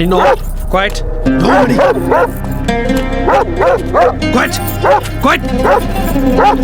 No, quiet. Nobody. Quiet. Quiet.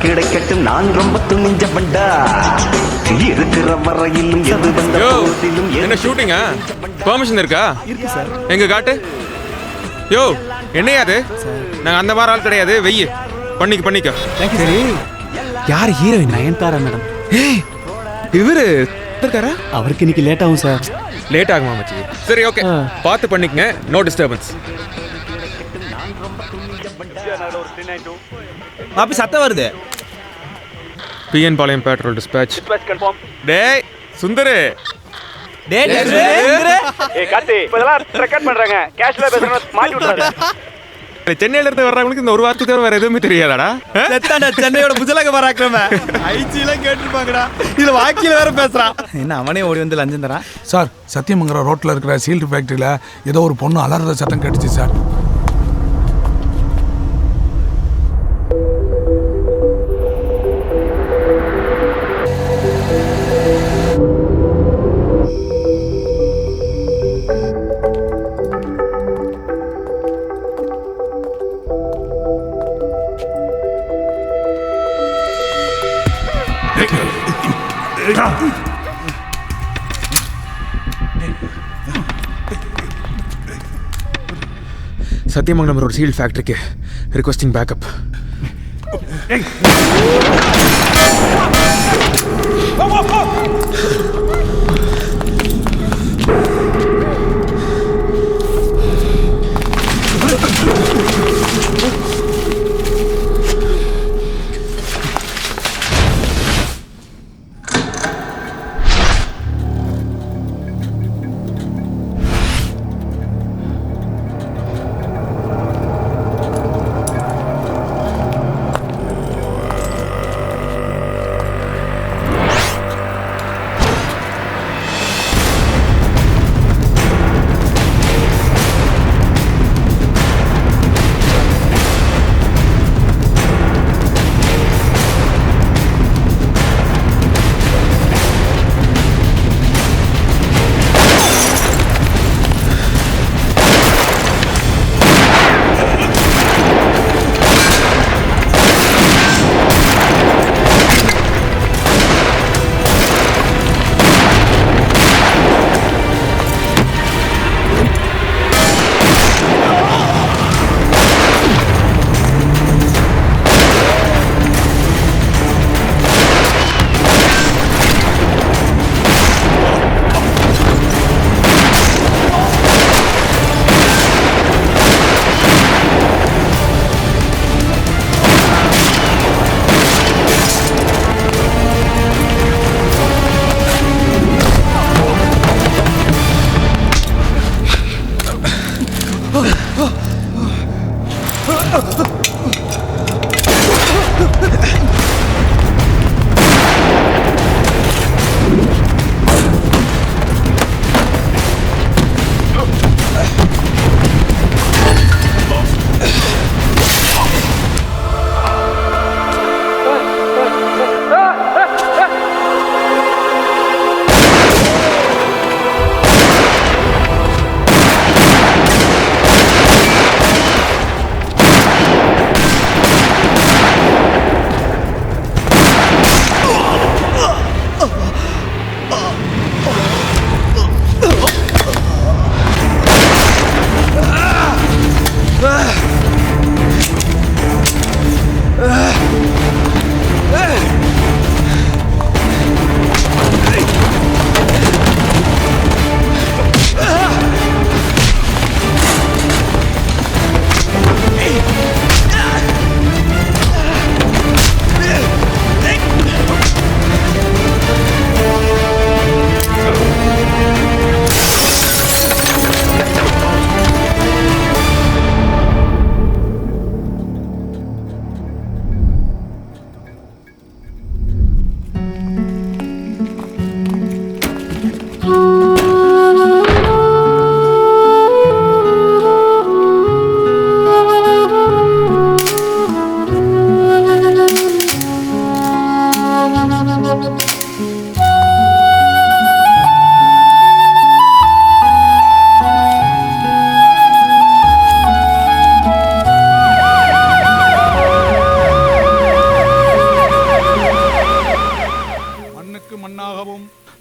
கிடைக்கட்டும் நான் ரொம்ப துணிஞ்சவன்டா இருக்கிற வரையிலும் எது வந்த போதிலும் என்ன ஷூட்டிங்கா பெர்மிஷன் இருக்கா இருக்கு சார் எங்க காட்டு யோ என்னையா அது நாங்க அந்த மாதிரி ஆள் கிடையாது வெய்ய பண்ணிக்க தேங்க்யூ சரி யார் ஹீரோயின் நயன்தாரா மேடம் ஏய் இவரு இருக்காரா அவருக்கு இன்னைக்கு லேட் ஆகும் சார் லேட் ஆகுமா மச்சி சரி ஓகே பார்த்து பண்ணிக்கங்க நோ டிஸ்டர்பன்ஸ் அப்ப சத்தம் வருது பிஎன் பாளையம் பெட்ரோல் டிஸ்பேட்ச் டேய் சுந்தர் டேய் சுந்தர் ஏய் கார்த்தி இப்போலாம் ரெக்கார்ட் பண்றாங்க கேஷ்ல பேசுறத மாட்டி விட்டுறாரு சென்னையில இருந்து வர்றவங்களுக்கு இந்த ஒரு வார்த்தை தவிர வேற எதுவுமே தெரியாதாடா செத்தாண்டா சென்னையோட புஜலக பராக்கிரம ஐச்சிலாம் கேட்டிருப்பாங்கடா இதுல வாக்கில வேற பேசுறான் என்ன அவனே ஓடி வந்து லஞ்சம் தரான் சார் சத்தியமங்கலம் ரோட்டில் இருக்கிற சீல்டு ஃபேக்ட்ரியில் ஏதோ ஒரு பொண்ணு அலறத சத்தம் கேட்டுச்சு சார் சத்தியமங்கலம் ரோட் சீல் ஃபேக்டரிக்கு ரிக்வெஸ்டிங் பேக்கப் Hey!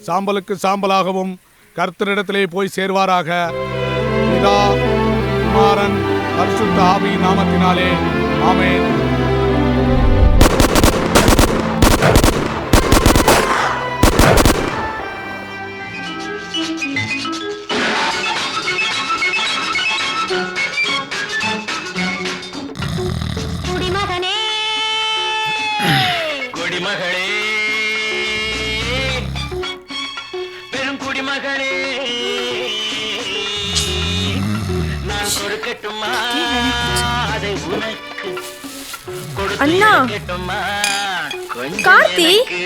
சாம்பலுக்கு சாம்பலாகவும் கர்த்தரிடத்திலே போய் சேர்வாராக. பிதா, குமாரன், பரிசுத்த ஆவி நாமத்தினாலே ஆமென். குடிமகனே, குடிமகளே, பெரும் குடிமகளே, நான் கொடுக்கட்டுமா அதை உனக்கு? அண்ணா, கொடுக்கட்டுமா கொஞ்சம் கார்த்தி. எனக்கு?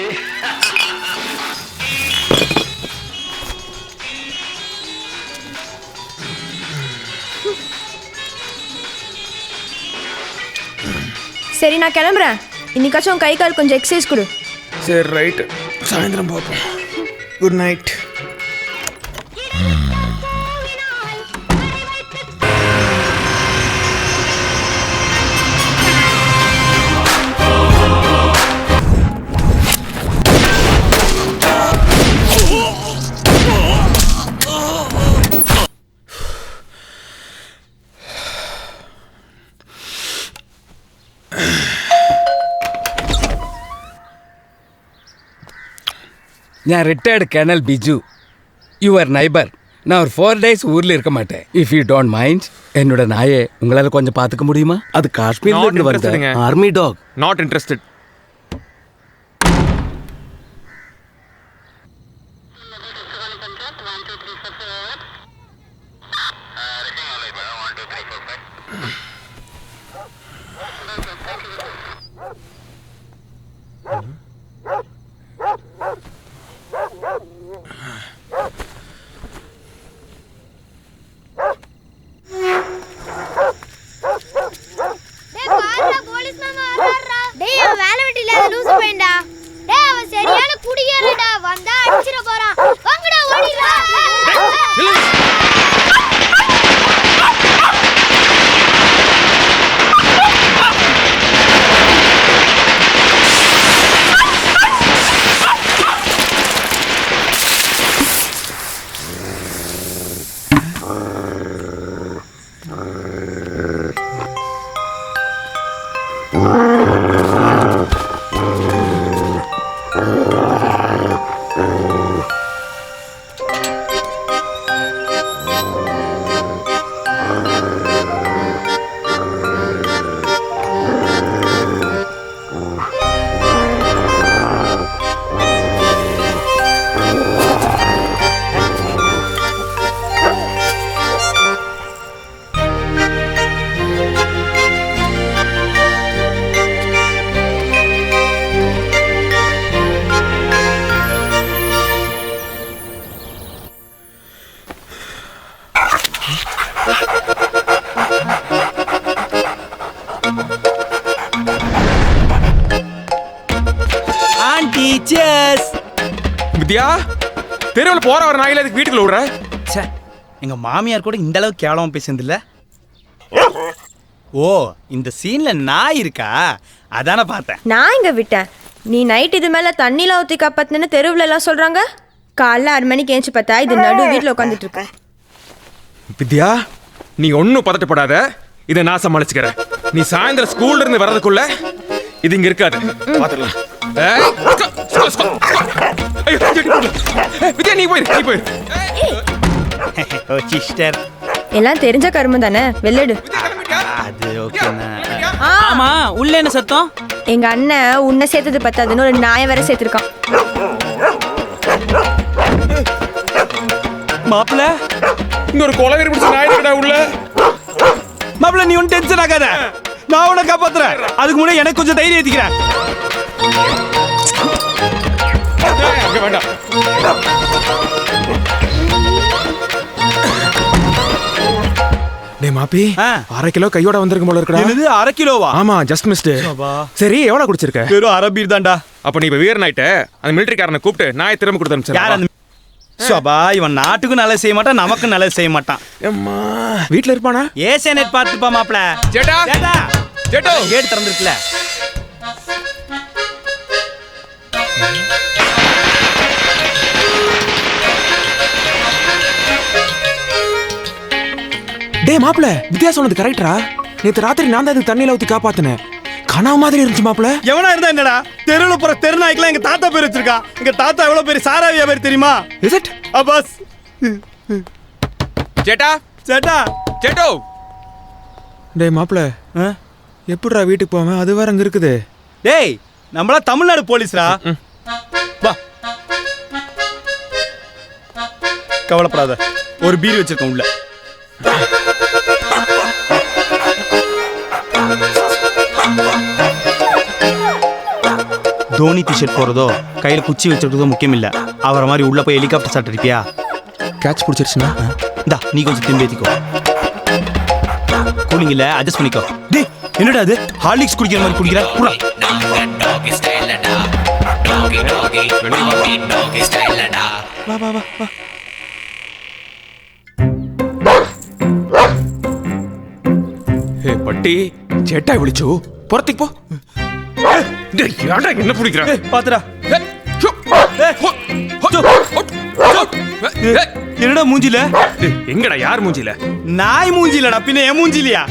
சரி நான் கிளம்புறேன். இன்னைக்காச்சும் கை கால் கொஞ்சம் எக்ஸசைஸ் கொடு. சரி ரைட்டு, சாயந்தரம் பார்ப்போம். Good night. நான் retired colonel Biju, your neighbour. நான் ஒரு 4 days ஊரில் இருக்க மாட்டேன். இஃப் யூ டோன்ட் மைண்ட், என்னோட நாயை உங்களால் கொஞ்சம் பார்த்துக்க முடியுமா? அது காஷ்மீர்ல இருந்து வந்த ஆர்மி டாக். Not interested. டேய் வித்யா, தெருவில் போற ஒரு நாயில அதுக்கு வீட்டுக்குள்ள விடுற. ச்சே, எங்க மாமியார் கூட இந்த அளவுக்கு கேவலமா பேசுனதில்ல. ஓ, இந்த சீன்ல நாய் இருக்கா? அதானே பார்த்தேன். நான் இங்க விட்டேன். நீ நைட் இது மேல தண்ணிலாம் ஊற்றி காப்பாத்துன்னு தெருவில் எல்லாம் சொல்றாங்க. காலைல 6 மணிக்கு ஏஞ்சி பார்த்தா இது நடு வீட்டில் உட்காந்துட்டு இருக்கேன். வித்யா, நீ ஒன்னும் பதட்டப்படாத, இதை நான் சமாளிச்சுக்கிறேன். நீ சாயந்தரம் ஸ்கூல்ல இருந்து வர்றதுக்குள்ள இது இங்க இருக்காது. பாத்துடலாம். வித்யா, நீ போயிரு. ஓ சிஸ்டர், எல்லாம் தெரிஞ்ச கருமம் தானே, வெள்ளடு. அது ஓகேண்ணா. ஆமா, உள்ள என்ன சத்தம்? எங்க அண்ணன் உன்னை சேர்த்தது பத்தாதுன்னு ஒரு நாயை வேற சேர்த்திருக்கான். மாப்பிள்ள, இங்க ஒரு கொலவெறி பிடிச்ச நாய் இருக்கடா உள்ள. மாப்பிள்ள நீ ஒன்னும் டென்ஷன் ஆகாத, நான் உன்னை காப்பாத்துறேன். அதுக்கு முன்னாடி எனக்கு கொஞ்சம் தைரியம் ஏத்திக்கிறேன். அங்க வேண்டாம். டேய் மாப்பி, 1/2 கிலோ கையோட வந்திருக்கும் போல இருக்கடா. என்னது 1/2 கிலோவா? ஆமா, ஜஸ்ட் மிஸ்ட். சரி, எவ்வளவு குடிச்சிருக்க? வெறும் 1/2 பீர் தான்டா. அப்ப நீ இப்ப வீரன் ஆயிட்ட. அந்த மிலிட்டரிக்காரனை கூப்பிட்டு நாயை திரும்ப கொடுத்து யார் அந்த சோபா? இவன் நாட்டுக்கும் நல்லது செய்ய மாட்டான், நமக்கும் நல்லது செய்ய மாட்டான். அம்மா, வீட்ல இருப்பானா? ஏசே நெட் பார்த்துப்பா மாப்பிள்ள. Jeddah, Jeddah, ஜெட்டோ, gate திறந்துருக்குல. டேய் மாப்ள, வித்யா சொன்னது கரெக்டா? நேத்து ராத்திரி நான் தான் இதுக்கு தண்ணியில ஊத்தி காப்பாத்தினேன். கனவு மாதிரி இருந்துச்சு மாப்ள. எவனா இருந்தா என்னடா? தெருவில் போற தெருநாய்க்கெல்லாம் எங்க தாத்தா பேர் வச்சிருக்கா. எங்க தாத்தா எவ்வளவு பெரிய சாராவியா பேர் தெரியுமா? Is it? அப்பாஸ். ஜெட்டா, சேட்டா, ஜெட்டோ. டேய் மாப்ள, எப்படிடா வீட்டுக்கு போவேன்? அது வேற அங்க இருக்குது. டேய், நம்மளா தமிழ்நாடு போலீஸ்ரா. வா, கவலைப்படாத, ஒரு பீர் வச்சிருக்கோம் உள்ள. தோனி டிஷர்ட் போறதோ கையில குச்சி வச்சிருக்கிறதோ முக்கியம் இல்ல. அவரை மாதிரி உள்ள போய் ஹெலிகாப்டர் ஷாட் அடிப்பியா? கேட்ச் பிடிச்சிருச்சுன்னா இந்தா நீ கொஞ்சம் திரும்பி ஏத்திக்கோ. கூலிங் இல்ல, அட்ஜஸ்ட் பண்ணிக்கோ. டேய், என்னடா அது? ஹார்லிக்ஸ் குடிக்கிற மாதிரி குடிக்கிற? புறா. வா வா வா வா. ஹே பட்டி, ஜெட்டா விழிச்சு புறத்துக்கு போ. டேய், யாரடா என்ன பிடிக்கிற? பாத்துடா. என்னடா மூஞ்சில? எங்கடா யார் மூஞ்சில? நாய் மூஞ்சிலடா, பின்ன என் மூஞ்சிலியா?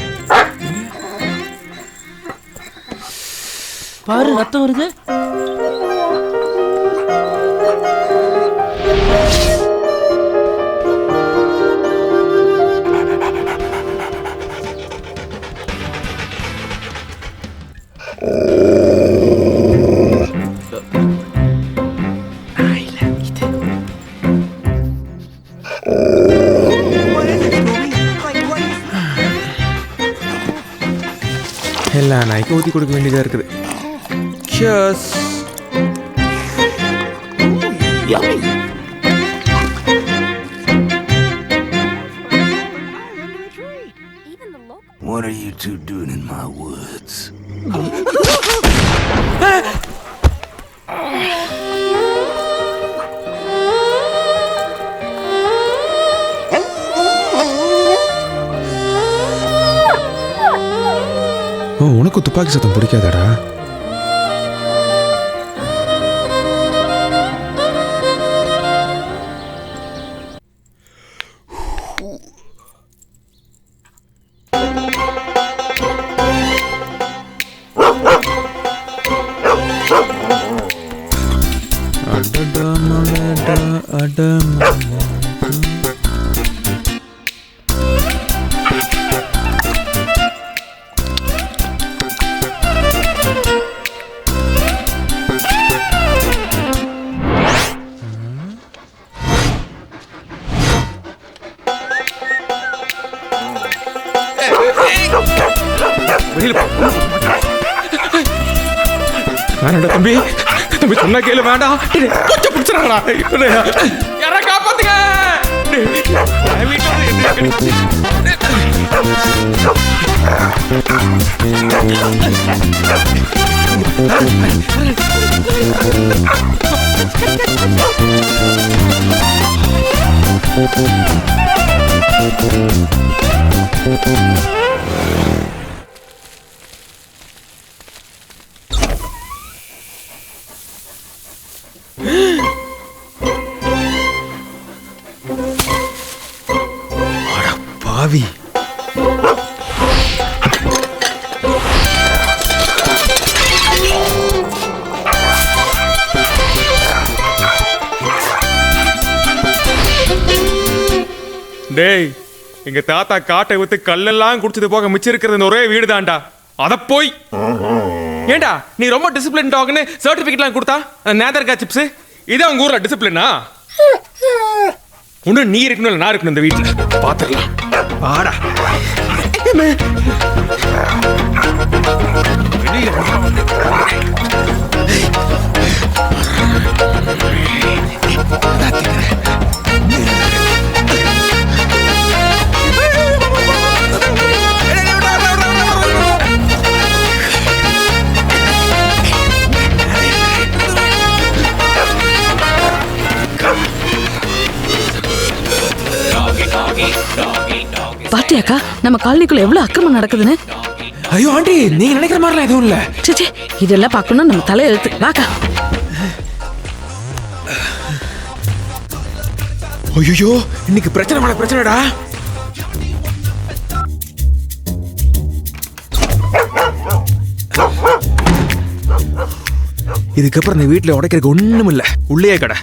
பாரு, ரத்தம் வருது. எல்லா நாய்க்கும் ஊற்றி கொடுக்க வேண்டியதாக இருக்குது. Cheers. What are you two doing in my woods? உனக்கு துப்பாக்கி சத்தம் பிடிக்காதடா? வேணாடா தம்பி, தம்பி சொன்னா கேளு, வேண்டாம். கொஞ்சம் பிடிச்சிடா, யாரா காப்பாத்துங்க. வீட்டுல பாவி. டேய், எங்க தாத்தா காட்டை வித்து கல்லெல்லாம் குடிச்சது போக மிச்சம் இருக்கிறது ஒரே வீடு தான்டா. அத போய் ஏண்டா நீ ரொம்ப டிசிப்ளின் டாக்னு சர்டிபிகேட்லாம் கொடுத்தா நேதர்கா சிப்ஸ் இதே உங்க ஊர்ல டிசிப்ளினா? ஒண்ணு நீ இருக்கணும் இல்ல நான் இருக்கணும் இந்த வீட்டுல. பாத்துக்கலாம். ஆடா பாத்தியாக்கா நம்ம காலனிக்குள்ள எவ்வளவு அக்கிரமம் நடக்குதுன்னு? ஐயோ ஆண்டி, நீங்க நினைக்கிற மாதிரிலாம் எதுவும் இல்ல. சே, இதெல்லாம் பார்க்கணும் நம்ம தலை எழுத்து. வாக்கா. ஐயோ, இன்னைக்கு பிரச்சனை மேல பிரச்சனைடா. இதுக்கப்புறம் இந்த வீட்டுல உடைக்கிறதுக்கு ஒண்ணும் இல்ல. உள்ளே கடை.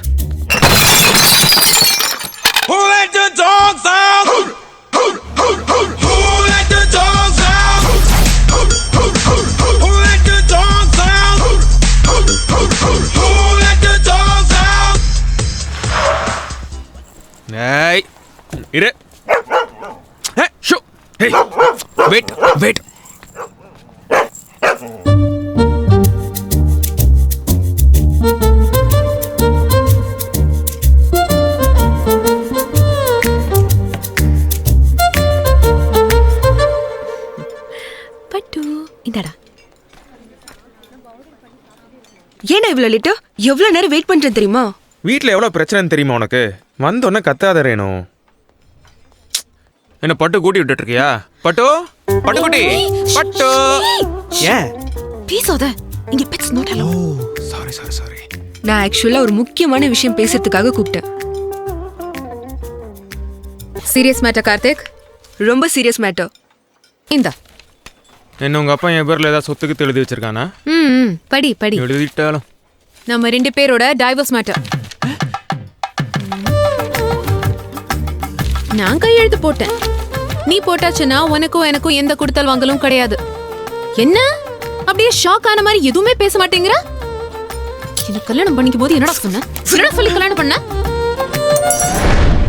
இரு. ஷோ. ஹே. Wait, wait. பட்டு இந்தடா. ஏன்னா இவ்வளவு லேட்டு? எவ்வளவு நேரம் வெயிட் பண்றேன் தெரியுமா? வீட்டில் எவ்வளோ பிரச்சனைன்னு தெரியுமா உனக்கு? வந்தோடனே கத்தாத ரேணு. என்ன பட்டு கூட்டி விட்டுட்டு இருக்கியா? பட்டு, பட்டுக்குட்டி, பட்டு. ஏன் பேசாத. இங்க pets not allow. Sorry sorry sorry. நான் ஆக்சுவலா ஒரு முக்கியமான விஷயம் பேசுறதுக்காக கூப்பிட்டேன். சீரியஸ் மேட்டர் கார்த்திக், ரொம்ப சீரியஸ் மேட்டர். இந்தா. என்ன உங்க அப்பா என் பேர்ல ஏதாவது சொத்துக்கு எழுதி வச்சிருக்கானா? படி படி. எழுதிட்டாலும் நம்ம 2 பேரோட டைவர்ஸ் மேட்டர். நான் கையெழுத்து போட்டேன். நீ போட்டாச்சுன்னா உனக்கும் எனக்கும் எந்த கொடுத்தல் வாங்கலும் கிடையாது. என்ன அப்படியே ஷாக் ஆன மாதிரி எதுவுமே பேச மாட்டேங்கிற? எனக்கு கல்யாணம் பண்ணிக்கும் போது என்னடா சொன்ன? என்னடா சொல்லி கல்யாணம் பண்ண?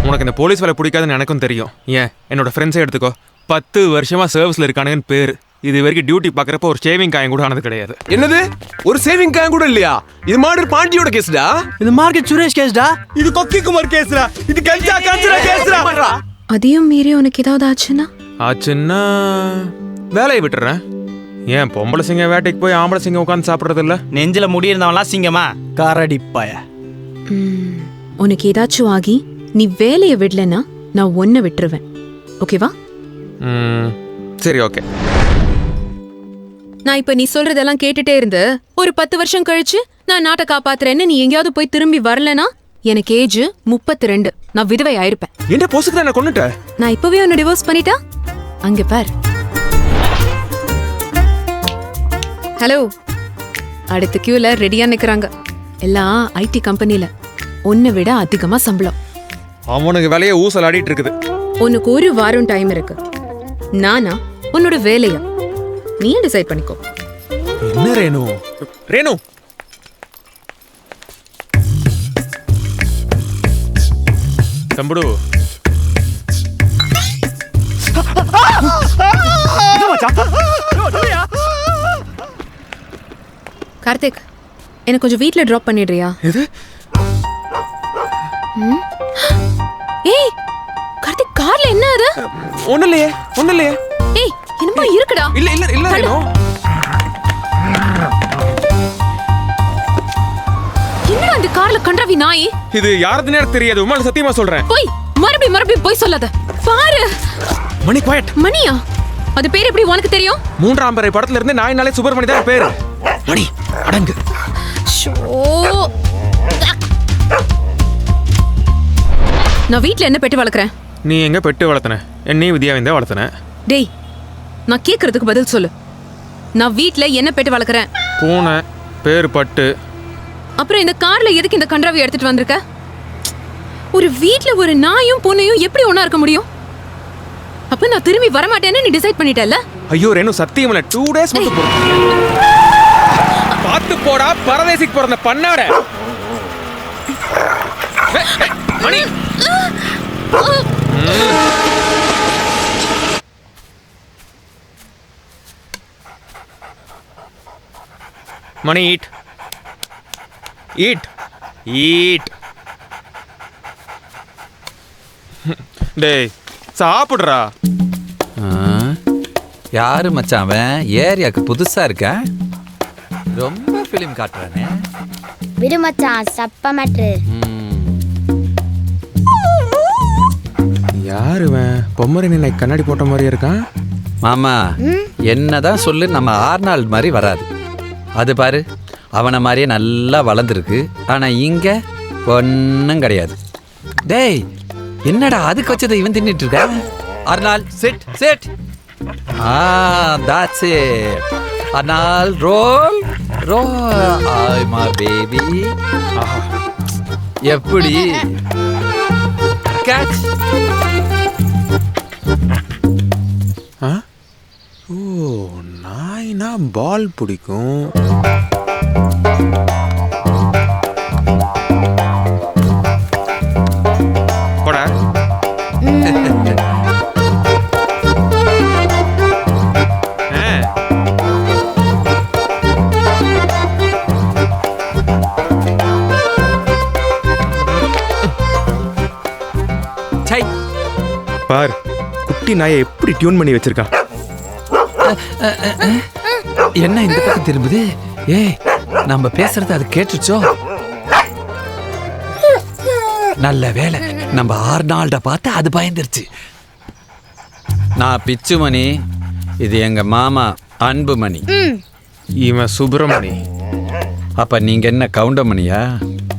உனக்கு இந்த போலீஸ் வேலை பிடிக்காதுன்னு எனக்கும் தெரியும். ஏன் என்னோட ஃப்ரெண்ட்ஸே எடுத்துக்கோ. 10 வருஷமா சர்வீஸ்ல இருக்கானுங்கன்னு பேரு. இது வரைக்கும் டியூட்டி பாக்குறப்ப ஒரு சேவிங் காயம் கூட ஆனது கிடையாது. என்னது? ஒரு சேவிங் காயம் கூட இல்லையா? இது மாடர் பாண்டியோட கேஸ்டா? இது மார்க்கெட் சுரேஷ் கேஸ்டா? இது கொக்கி குமார் கேஸ்டா? இது கஞ்சா காஞ்சனா கேஸ்டா? அதையும் மீறி உனக்கு ஏதாவது ஆச்சுன்னா வேலையை விட்டுறேன். ஏன் பொம்பளை சிங்கம் வேட்டைக்கு போய் ஆம்பளை சிங்கம் உட்காந்து சாப்பிடுறது இல்ல? நெஞ்சில முடி இருந்தவன்லாம் சிங்கமா? காரடிப்பாய. உனக்கு ஏதாச்சும் ஆகி நீ வேலையை விடலன்னா நான் ஒன்ன விட்டுருவேன். ஓகேவா? சரி, ஓகே. நான் இப்ப நீ சொல்றதெல்லாம் கேட்டுட்டே இருந்து ஒரு 10 வருஷம் கழிச்சு நான் நாட்டை காப்பாத்துறேன்னு நீ எங்கேயாவது போய் திரும்பி வரலனா எனக்கு ஏஜ் 32. நான் விதவை ஆயிருப்பேன். என்ன போசுக்கு தான் கொன்னுட்ட? நான் இப்பவே உன்னை டிவோர்ஸ் பண்ணிட்டா அங்க பார். ஹலோ, அடுத்த கியூல ரெடியா நிக்கிறாங்க. எல்லாம் ஐடி கம்பெனில. உன்னை விட அதிகமா சம்பளம். அவனுக்கு வேலையை ஊசல் ஆடிட்டு இருக்குது. உனக்கு 1 வாரம் டைம் இருக்கு. நானா உன்னோட வேலையா? நீ டிசைட் பண்ணிக்கோ. என்ன ரேணு? ரேணு, தம்புடு, கார்த்திக், எனக்கு கொஞ்சம் வீட்ல டிராப் பண்ணிடுறியா? எது? ஏய் கார்த்திக், கார்ல என்ன அது? ஒண்ணு இல்லையே, ஒண்ணு இல்லையே. ஏய் என்னமா இருக்குடா? இல்ல இல்ல இல்ல ரேணு. என்னடா அந்த கார்ல கண்டவி நாய்? இது யாருதுன்னு எனக்கு தெரியாது. உமால சத்தியமா சொல்றேன். போய் மறுபடியும் போய் சொல்லாத. பாரு மணி குவைட். மணியா? அது பேர் எப்படி உனக்கு தெரியும்? 3ஆம் பிறை படத்துல இருந்து நாயினாலே சுப்பிரமணி தான் பேரு. மணி அடங்கு. ஷோ, நான் வீட்ல என்ன பெட்டு வளர்க்குறேன்? நீ எங்க பெட்டு வளர்த்தன? என்னையும் வித்யாவையும் தான் வளர்த்தன. டேய், நான் கேக்குறதுக்கு பதில் சொல்லு. நான் வீட்ல என்ன பெட்டு வளர்க்குறேன்? பூனை, பேரு பட்டு. அப்புறம் இந்த கார்ல எதுக்கு இந்த கன்றாவை எடுத்துட்டு வந்திருக்க? ஒரு வீட்ல ஒரு நாயும் பூனையும் எப்படி ஒண்ணா இருக்க முடியும்? அப்ப நான் திரும்பி வர மாட்டேன்னு நீ டிசைட் பண்ணிட்டல்ல? ஐயோ ரேணு, சத்தியம் இல்ல. 2 days மட்டும் போ. பாத்து போடா, பரதேசிக்கு பிறந்த பண்ணாட. மணி மணி ஈட். டேய் சாப்பிடுறா. யாரு மச்சான் அவன்? ஏரியாக்கு புதுசா இருக்க, ரொம்ப ஃபிலிம் காட்டுறானே. விடு மச்சான், சப்ப மேட்ரு. யாரு இவன்? பொம்மரி நினை கண்ணாடி போட்ட மாதிரி இருக்கான். மாமா என்னதான் சொல்லு, நம்ம ஆர்னால்ட் மாதிரி வராது. அது பாரு, அவனை மாதிரியே நல்லா வளர்ந்துருக்கு. ஆனா இங்க ஒன்னும் கிடையாது. டேய் என்னடா அதுக்கு வச்சதை இவன் தின்னுட்டு இருக்க? Arnold sit sit. that's it. Arnold roll roll. I my baby. எப்படி கேட்ச்? ஓ, நாய்னா பால் பிடிக்கும். போடா. பார், குட்டி நாயை எப்படி டியூன் பண்ணி வச்சிருக்கான். என்ன இந்த பக்கம் திரும்புது? ஏய், நம்ம பேசுறது அது கேட்டுச்சோ? நல்ல வேலை, நம்ம ஆர்னால்ட பார்த்து அது பயந்துருச்சு. நான் பிச்சுமணி, இது எங்க மாமா அன்புமணி. இவன் சுப்பிரமணி. அப்ப நீங்க என்ன கவுண்டமணியா?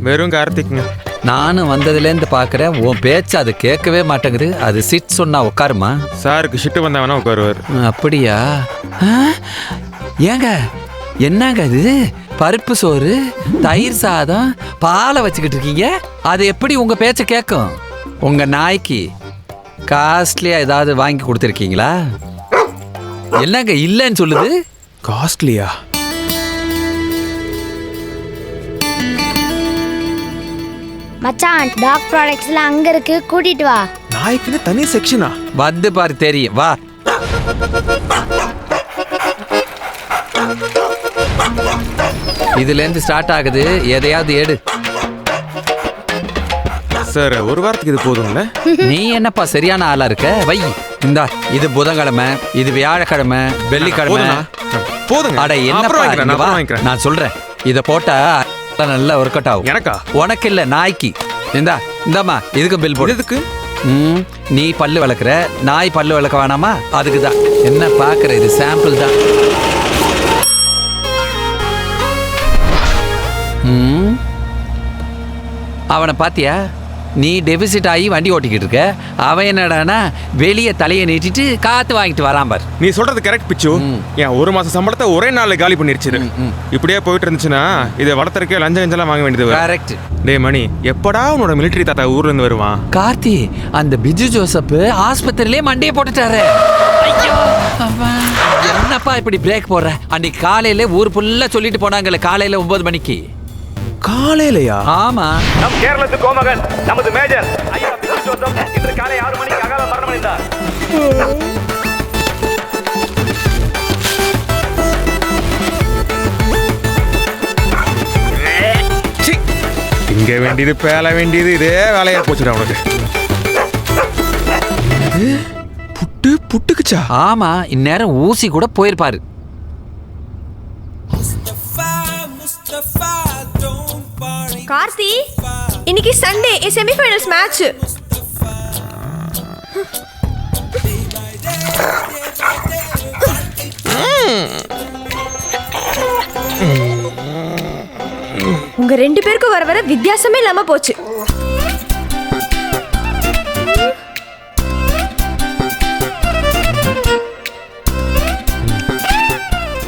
வெறும் கார்த்திக்ங்க. நானும் வந்ததுலேருந்து பார்க்குறேன், உன் பேச்சு அது கேட்கவே மாட்டேங்குது. அது சிட் சொன்னா உட்காருமா? சாருக்கு ஷிட்டு வந்தா வேணா உட்காருவார். அப்படியா? ஏங்க என்னங்க இது? பருப்பு சோறு, தயிர் சாதம், பாலை வச்சுக்கிட்டு இருக்கீங்க. அது எப்படி உங்க பேச்ச கேட்கும்? உங்க நாய்க்கு காஸ்ட்லியா ஏதாவது வாங்கி கொடுத்துருக்கீங்களா? என்னங்க இல்லைன்னு சொல்லுது? காஸ்ட்லியா? மச்சான், டாக் ப்ராடக்ட்ஸ்ல அங்க இருக்கு, கூட்டிட்டு வா. நாய்க்குன்னு தனி செக்ஷனா? வந்து பாரு தெரியும், வா. இதுல இருந்து ஸ்டார்ட் ஆகுது, எதையாவது எடு. சார், ஒரு வாரத்துக்கு இது போதும்ல? நீ என்னப்பா சரியான ஆளா இருக்க? வை. இந்தா, இது புதன்கிழமை, இது வியாழக்கிழமை, வெள்ளிக்கிழமை. போதுங்க. அட என்னப்பா, நான் சொல்றேன், இத போட்டா நல்லா ஒர்க் அவுட் ஆகும். எனக்கா? உனக்கு இல்ல, நாய்க்கு. இந்தாம்மா, இதுக்கு பில் போடு. எதுக்கு? நீ பல்லு விளக்குற, நாய் பல்லு விளக்க வேணாமா? அதுக்கு தான். என்ன பாக்குற, இது சாம்பிள் தான். அவனை பாத்தியா? நீ டெபிசிட் ஆகி வண்டி ஓட்டிக்கிட்டு இருக்க, அவன் என்னடானா வெளியே தலையை நீட்டிட்டு காத்து வாங்கிட்டு வரான் பார். நீ சொல்றது கரெக்ட் பிச்சு. என் 1 மாசம் சம்பளத்தை ஒரே நாள்ல காலி பண்ணிருச்சு. இப்படியே போயிட்டு இருந்துச்சுன்னா இதை வளர்த்துறக்கே லஞ்சம் வாங்க வேண்டியது. கரெக்ட். டேய் மணி, எப்படா உன்னோட மிலிட்டரி தாத்தா ஊர்ல இருந்து வருவான்? கார்த்தி, அந்த பிஜு ஜோசப் ஆஸ்பத்திரியிலே மண்டையை போட்டுட்டாரு. என்னப்பா இப்படி பிரேக் போடுற? அன்னைக்கு காலையில ஊர் ஃபுல்லா சொல்லிட்டு போனாங்கல்ல, காலையில 9 மணிக்கு. காலையிலயா? ஆமா. நம் கேரளத்து கோமகன் நமது மேஜர் ஐயா பிச்சு ஜோசப் இன்று காலை 6 மணிக்கு அகால மரணமடைந்தார். இங்க வேண்டியது பேல வேண்டியது இதே வேலையா போச்சுடா உனக்கு. புட்டுக்குச்சா? ஆமா, இந்நேரம் ஊசி கூட போயிருப்பாரு. கார்த்தி, இன்னைக்கு சண்டே செமிஃபைனல்ஸ் மேட்ச். உங்க 2 பேருக்கும் வர வர வித்தியாசமே இல்லாம போச்சு.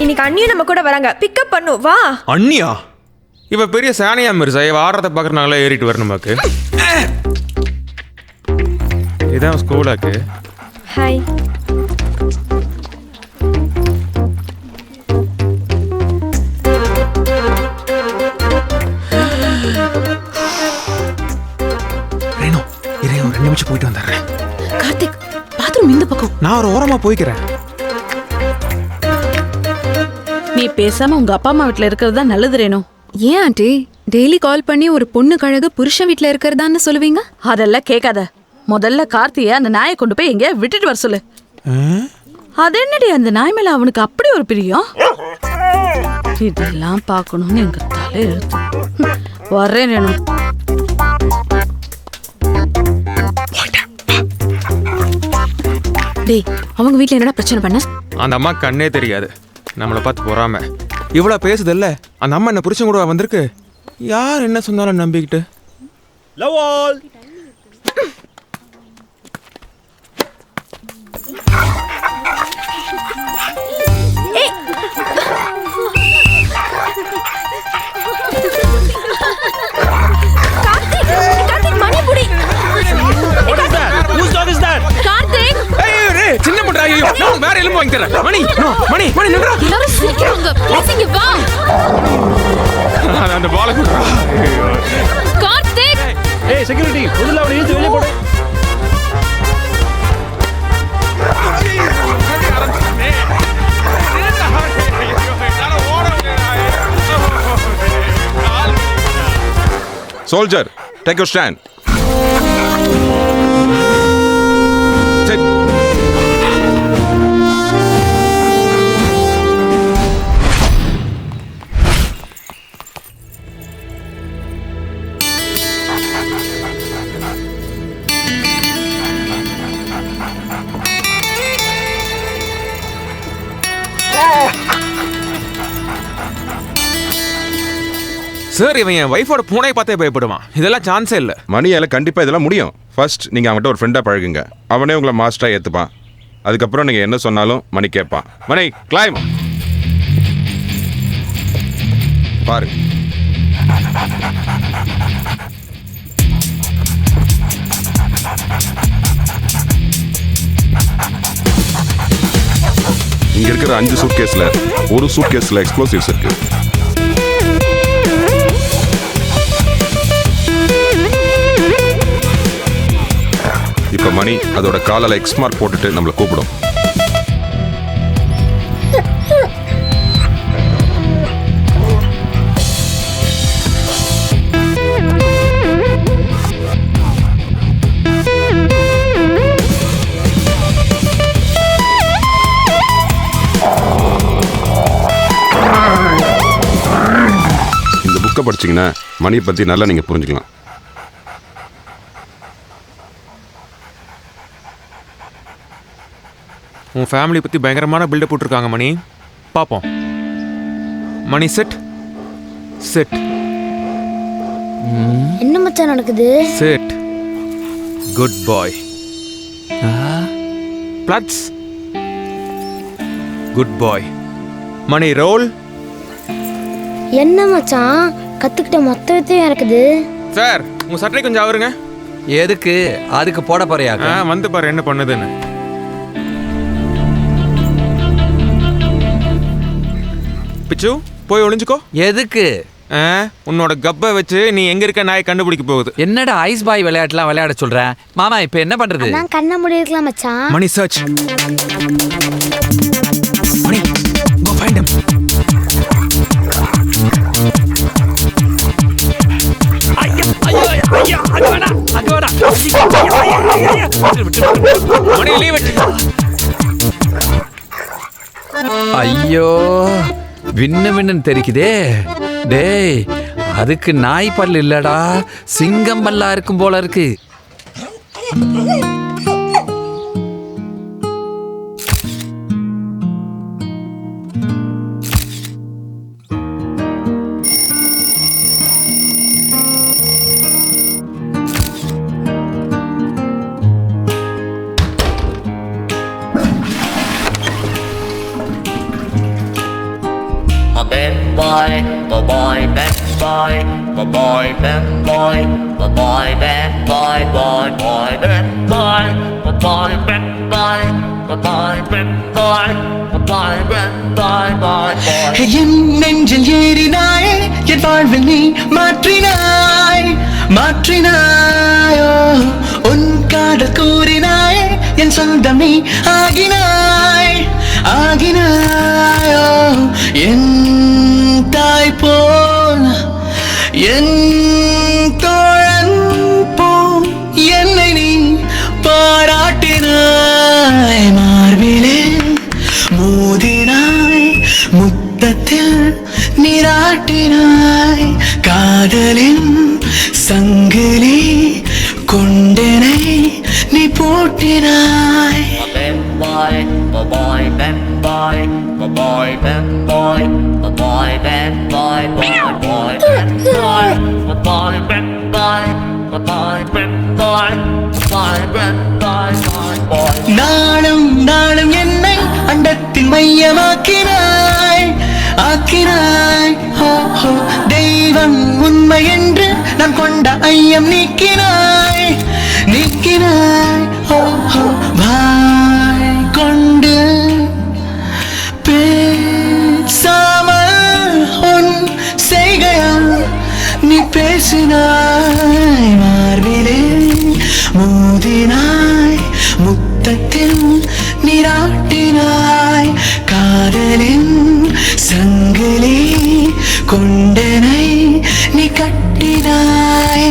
இன்னைக்கு அண்ணியும் நம்ம கூட வராங்க. பிக்கப் பண்ணு வா. அண்ணியா? இவ பெரிய சானியா மிர்சா. இவ ஆடுறத பார்க்கறனால ஏறிட்டு வரணும் பாக்கு. இதான் ஸ்கூலாக்கு. ஹாய். ரேணு, இரு ஒரு 2 நிமிஷம் போயிட்டு வந்துடுறேன். கார்த்திக், பாத்ரூம் இந்த பக்கம். நான் ஒரு ஓரமா போய்க்கிறேன். நீ பேசாம உங்க அப்பா அம்மா வீட்டுல இருக்கிறது தான் நல்லது ரேணு. ஏன் ஆண்டி டெய்லி கால் பண்ணி ஒரு பொண்ணு கழகு புருஷன் வீட்டுல இருக்கிறதான்னு சொல்லுவீங்க? அதெல்லாம் கேட்காத. முதல்ல கார்த்திய அந்த நாயை கொண்டு போய் எங்கேயா விட்டுட்டு வர சொல்லு. அது என்னடி அந்த நாய் மேல அவனுக்கு அப்படி ஒரு பிரியம்? இதெல்லாம் பார்க்கணும்னு எங்க தலை எழுத்து. வர்றேன் ரேணு. டேய், அவங்க வீட்ல என்னடா பிரச்சனை பண்ண? அந்த அம்மா கண்ணே தெரியாது. நம்மளை பார்த்து போறாம இவ்வளோ பேசுதல்ல. அந்த அம்மா என்ன புருஷன் கூட வந்திருக்கு. யார் என்ன சொன்னாலும் நம்பிக்கிட்டு. Love all. சின்ன முட்டா, ஐயோ நான் வேற எலும்பு வாங்கி தரேன். மணி மணி மணி நின்றா. எல்லாரும் சீக்கிரம் வாங்க. ப்ளீஸ் இங்க வா. அந்த பால குடுறா. கார்த்திக். ஏய் செக்யூரிட்டி, முதல்ல அவனை இழுத்து வெளிய போடு. Soldier, take your stand. Sit. Sir, இவன் என் வைஃபோட பூனை பார்த்தே பயப்படுவான். இதெல்லாம் சான்ஸே இல்லை. மணியால கண்டிப்பா இதெல்லாம் முடியும். ஃபர்ஸ்ட் நீங்க அவன்கிட்ட ஒரு ஃப்ரெண்டா பழகுங்க. அவனே உங்களை மாஸ்டரா ஏத்துப்பான். அதுக்கப்புறம் நீங்க என்ன சொன்னாலும் மணி கேட்பான். மணி கிளைம் பாரு. இங்க இருக்கிற 5 சூட்கேஸ்ல ஒரு சூட்கேஸ்ல எக்ஸ்ப்ளோசிவ்ஸ் இருக்கு. இப்ப மணி அதோட காலால எக்ஸ் மார்க் போட்டுட்டு நம்மளை கூப்பிடும். இந்த புக்கை படிச்சீங்கன்னா மணியை பத்தி நல்லா நீங்க புரிஞ்சுக்கலாம். உன் ஃபேமிலி பற்றி பயங்கரமான பில்டப் போட்டிருக்காங்க மணி. பார்ப்போம். மணி செட் செட். என்ன மச்சான் நடக்குது? செட். குட் பாய். பிளட்ஸ். குட் பாய். மணி ரோல். என்ன மச்சான் கத்துக்கிட்ட மொத்த வித்தையும் இருக்குது. சார், உங்க சட்டை கொஞ்சம் அவருங்க. எதுக்கு? அதுக்கு போட போறியா? வந்து பாரு என்ன பண்ணுதுன்னு. பிச்சு, போய் ஒளிஞ்சுக்கோ. எதுக்கு? உன்னோட கப்பை வச்சு நீ எங்க இருக்க நாயை கண்டுபிடிக்க போகுது. என்னடா ஐஸ் பாய் விளையாட்டுலாம் விளையாட சொல்ற மாமா? இப்ப என்ன பண்றது? நான் கண்ண மூடி இருக்கலாம் மச்சான். Mani search. Mani go find him. Mani leave it. ஐயோ, விண்ணு விண்ணுன்னு தெரிக்குதே. டேய், அதுக்கு நாய் பல்லு இல்லடா, சிங்கம் பல்லா இருக்கும் போல இருக்கு. boy, bad boy, boy, bad boy, boy, bad boy, boy, boy, bad boy, boy, bad boy, boy, bad boy, boy, bad boy, boy, boy. என் நெஞ்சில் ஏறினாயே என் வாழ்வில் நீ மாற்றினாய் மாற்றினாயோ உன் காதல் கூறினாயே என் சொந்தம் நீ ஆகினாய் ஆகினாயோ என் தாய் போல் என் தோழன் போல் என்னை நீ பாராட்டினாய் மார்பிலே மோதினாய் முத்தத்தில் நீராட்டினாய் காதலின் சங்கிலி கொண்டனை நீ பூட்டினாய் Boy, boy, bad boy, boy, bad boy, boy, bad boy, boy, boy, bad boy, boy, bad boy, boy, bad boy, boy, bad boy, boy, boy. நாளும் நாளும் என்னை அண்டத்தின் மையமாக்கினாய் ஆக்கினாய் ஹோ ஹோ தெய்வம் உண்மை என்று நான் கொண்ட ஐயம் நீக்கினாய் நீக்கினாய் ஹோ ஹோ வாய் கொண்டு பேசாமல் உன் செய்கையால் நீ பேசினாய் மார்பிலே மோதினாய் முத்தத்தில் நீராட்டினாய் காதலின் சங்கிலி கொண்டனை நீ கட்டினாய்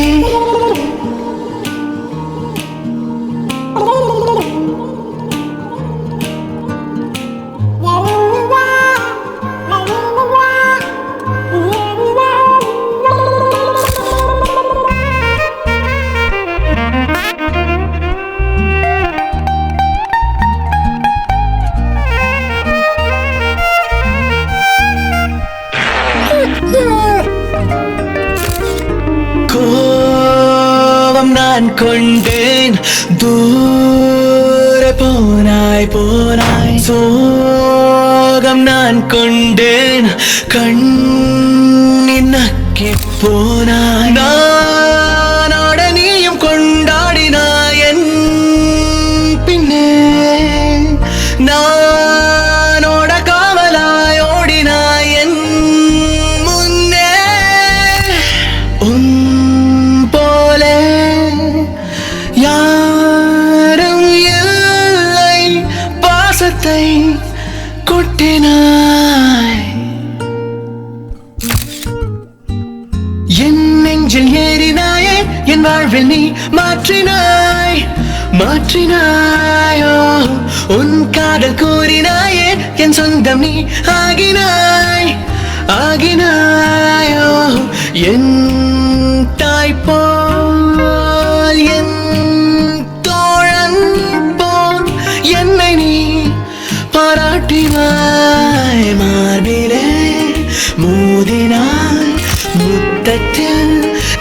கோபம் நான் கொண்டேன் தூர போனாய் போனாய் சோகம் நான் கொண்டேன் கண்ணின் நக்கி போனாய் நானோட நீயும் கொண்டாடினாய் என் பின்னே நானோட காவலாய் ஓடினாய் என் முன்னே உன் போலே யாரும் இல்லை பாசத்தை கொட்டினாய் என் நெஞ்சில் ஏறினாயே என் வாழ்வில் நீ மாற்றினாய் மாற்றினாயோ உன் காதல் கூறினாயே என் சொந்தம் நீ ஆகினாய் ஆகினாயோ என் தாய் போல் என் தோழன் போல் என்னை நீ பாராட்டினாய் மார்பிலே மோதினாய் முத்தத்தில்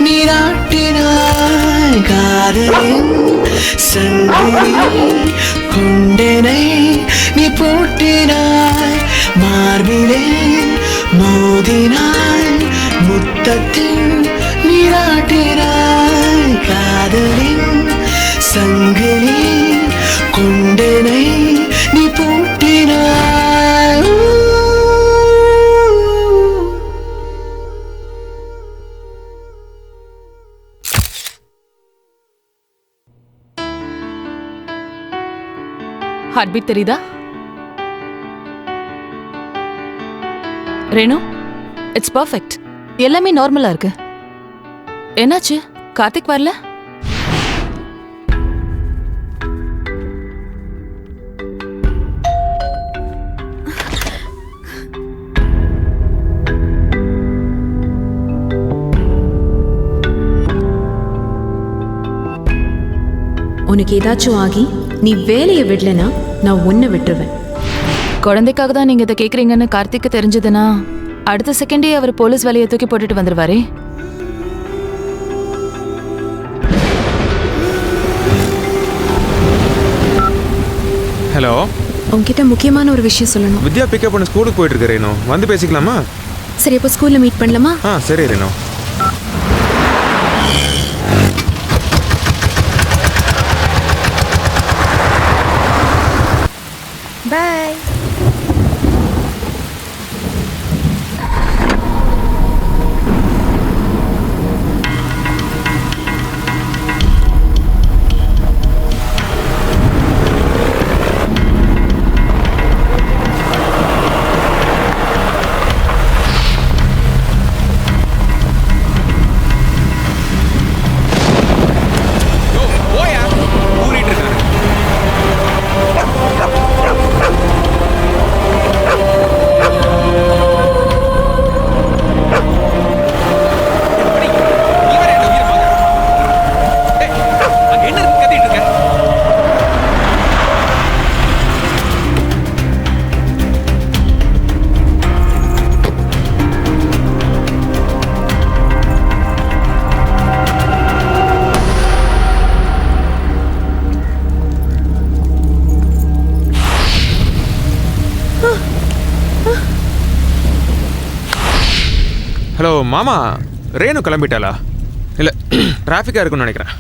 நீராட்டினாய் காதலின் சங்கிலி கொண்டனை நீ பூட்டினாய் மார்பிலே மோதினாய் முத்தத்தில் நீராட்டினாய் காதலின் சங்கிலி கொண்டனை நீ பூட்டினாய் ஹார்ட் பீட் தெரியுதா ரேணு இட்ஸ் பர்ஃபெக்ட் எல்லாமே நார்மலா இருக்கு என்னாச்சு கார்த்திக் வரல உனக்கு ஏதாச்சும் ஆகி நீ வேலையை விடலனா நான் உன்னை விட்டுருவேன். குழந்தைக்காக தான் நீங்க இதை கேக்குறீங்கன்னு கார்த்திக்கு தெரிஞ்சதுன்னா அடுத்த செகண்டே அவர் போலீஸ் வேலையை தூக்கி போட்டுட்டு வந்துருவாரே. ஹலோ, உங்ககிட்ட முக்கியமான ஒரு விஷயம் சொல்லணும். வித்யா பிக்கப் பண்ண ஸ்கூலுக்கு போயிட்டு இருக்கிறேனோ, வந்து பேசிக்கலாமா? சரி அப்போ ஸ்கூல்ல மீட் பண்ணலாமா? சரி ரேணு. பாய். ஹலோ மாமா, ரேணு கிளம்பிட்டாளா? இல்லை டிராஃபிக்காக இருக்குன்னு நினைக்கிறேன்.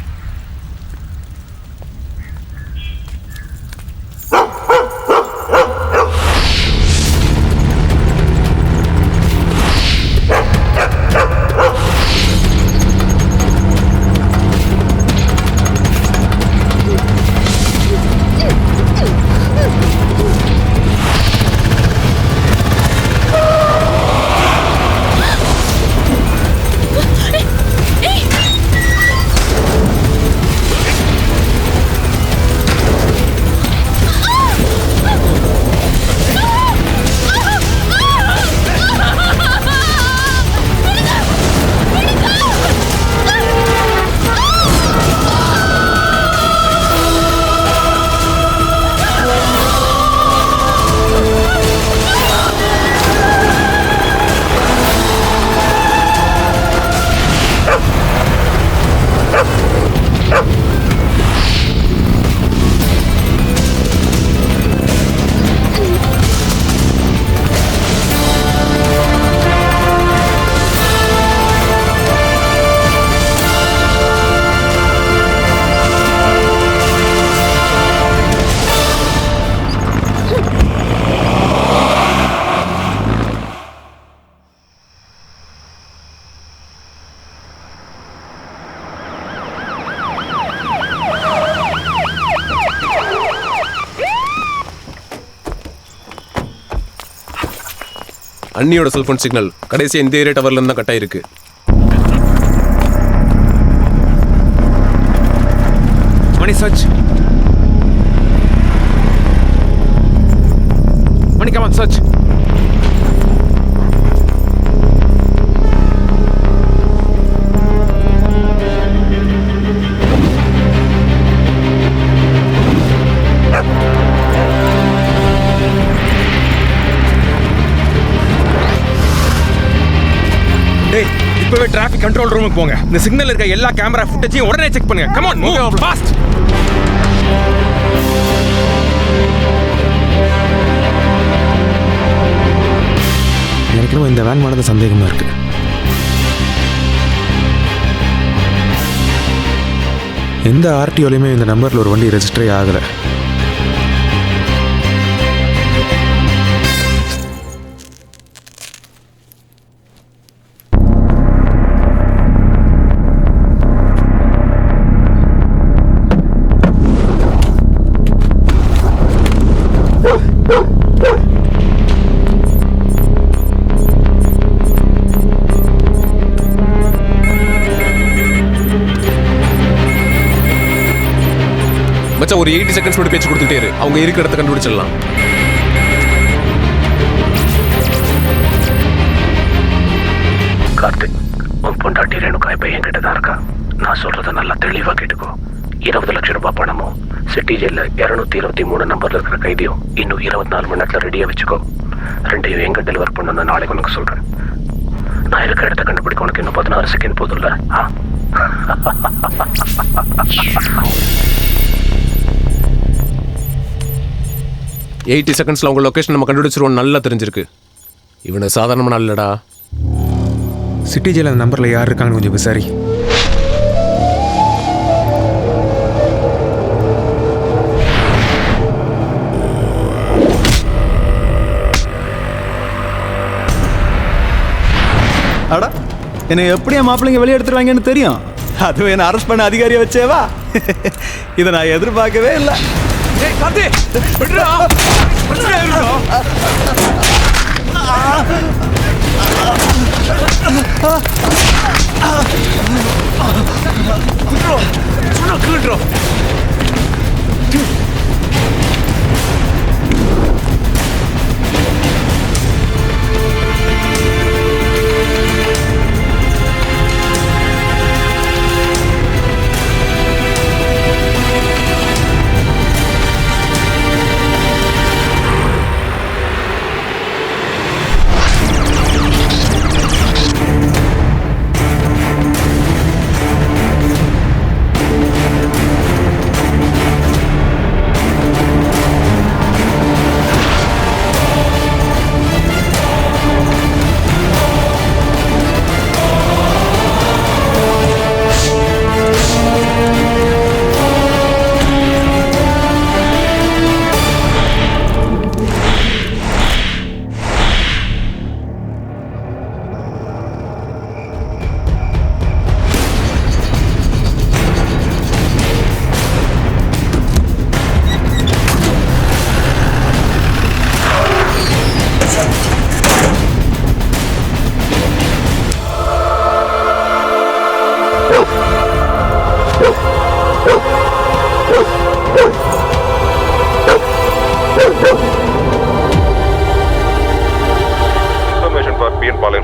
அண்ணியோட செல்போன் சிக்னல் கடைசி இந்த ஏரியா டவர்ல இருந்து தான் கட் ஆயிருக்கு. Mani search. Mani come on search. இப்பவே டிராஃபிக் கண்ட்ரோல் ரூமுக்கு போங்க. இந்த சிக்னல் இருக்க எல்லா கேமரா ஃபுட்டேஜையும் உடனே செக் பண்ணுங்க. Come on, move fast. எனக்கு இந்த வேன் மானது சந்தேகமா இருக்கு. எந்த ஆர்டிஓலையுமே இந்த நம்பர்ல ஒரு வண்டி ரெஜிஸ்டரே ஆகல. மச்சான் ஒரு 80 செகண்ட்ஸ் மட்டும் பேச்சு கொடுத்துட்டே இரு. அவங்க இருக்கிற இடத்த கண்டுபிடிச்சிடலாம். கார்த்திக், உன் பொண்டாட்டி ரேணுகா இப்ப என்கிட்ட தான் இருக்கா. நான் சொல்றத நல்லா தெளிவா கேட்டுக்கோ. 20 லட்சம் ரூபாய் பணமும் சிட்டி ஜெயில 223 நம்பர்ல இருக்கிற கைதியும் இன்னும் 24 மணி நேரத்துல ரெடியா வச்சுக்கோ. ரெண்டையும் எங்க டெலிவர் பண்ணணும் நாளைக்கு உனக்கு சொல்றேன். நான் இருக்கிற இடத்த கண்டுபிடிக்க உனக்கு இன்னும் 16 செகண்ட் போதும்ல? 80 செகண்ட்ஸ்ல உங்க லொகேஷன் நம்ம கண்டுபிடிச்சிருவோம். நல்லா தெரிஞ்சிருக்கு. இவனை சாதாரணமான இல்லடா, சிட்டி ஜெயில் அந்த நம்பரில் யார் இருக்காங்கன்னு கொஞ்சம் விசாரி. அடா என்னை எப்படி என் மாப்பிள்ளைங்க வெளியே எடுத்துருவாங்கன்னு தெரியும். அதுவும் என்னை அரெஸ்ட் பண்ண அதிகாரியை வச்சேவா? இதை நான் எதிர்பார்க்கவே இல்லை.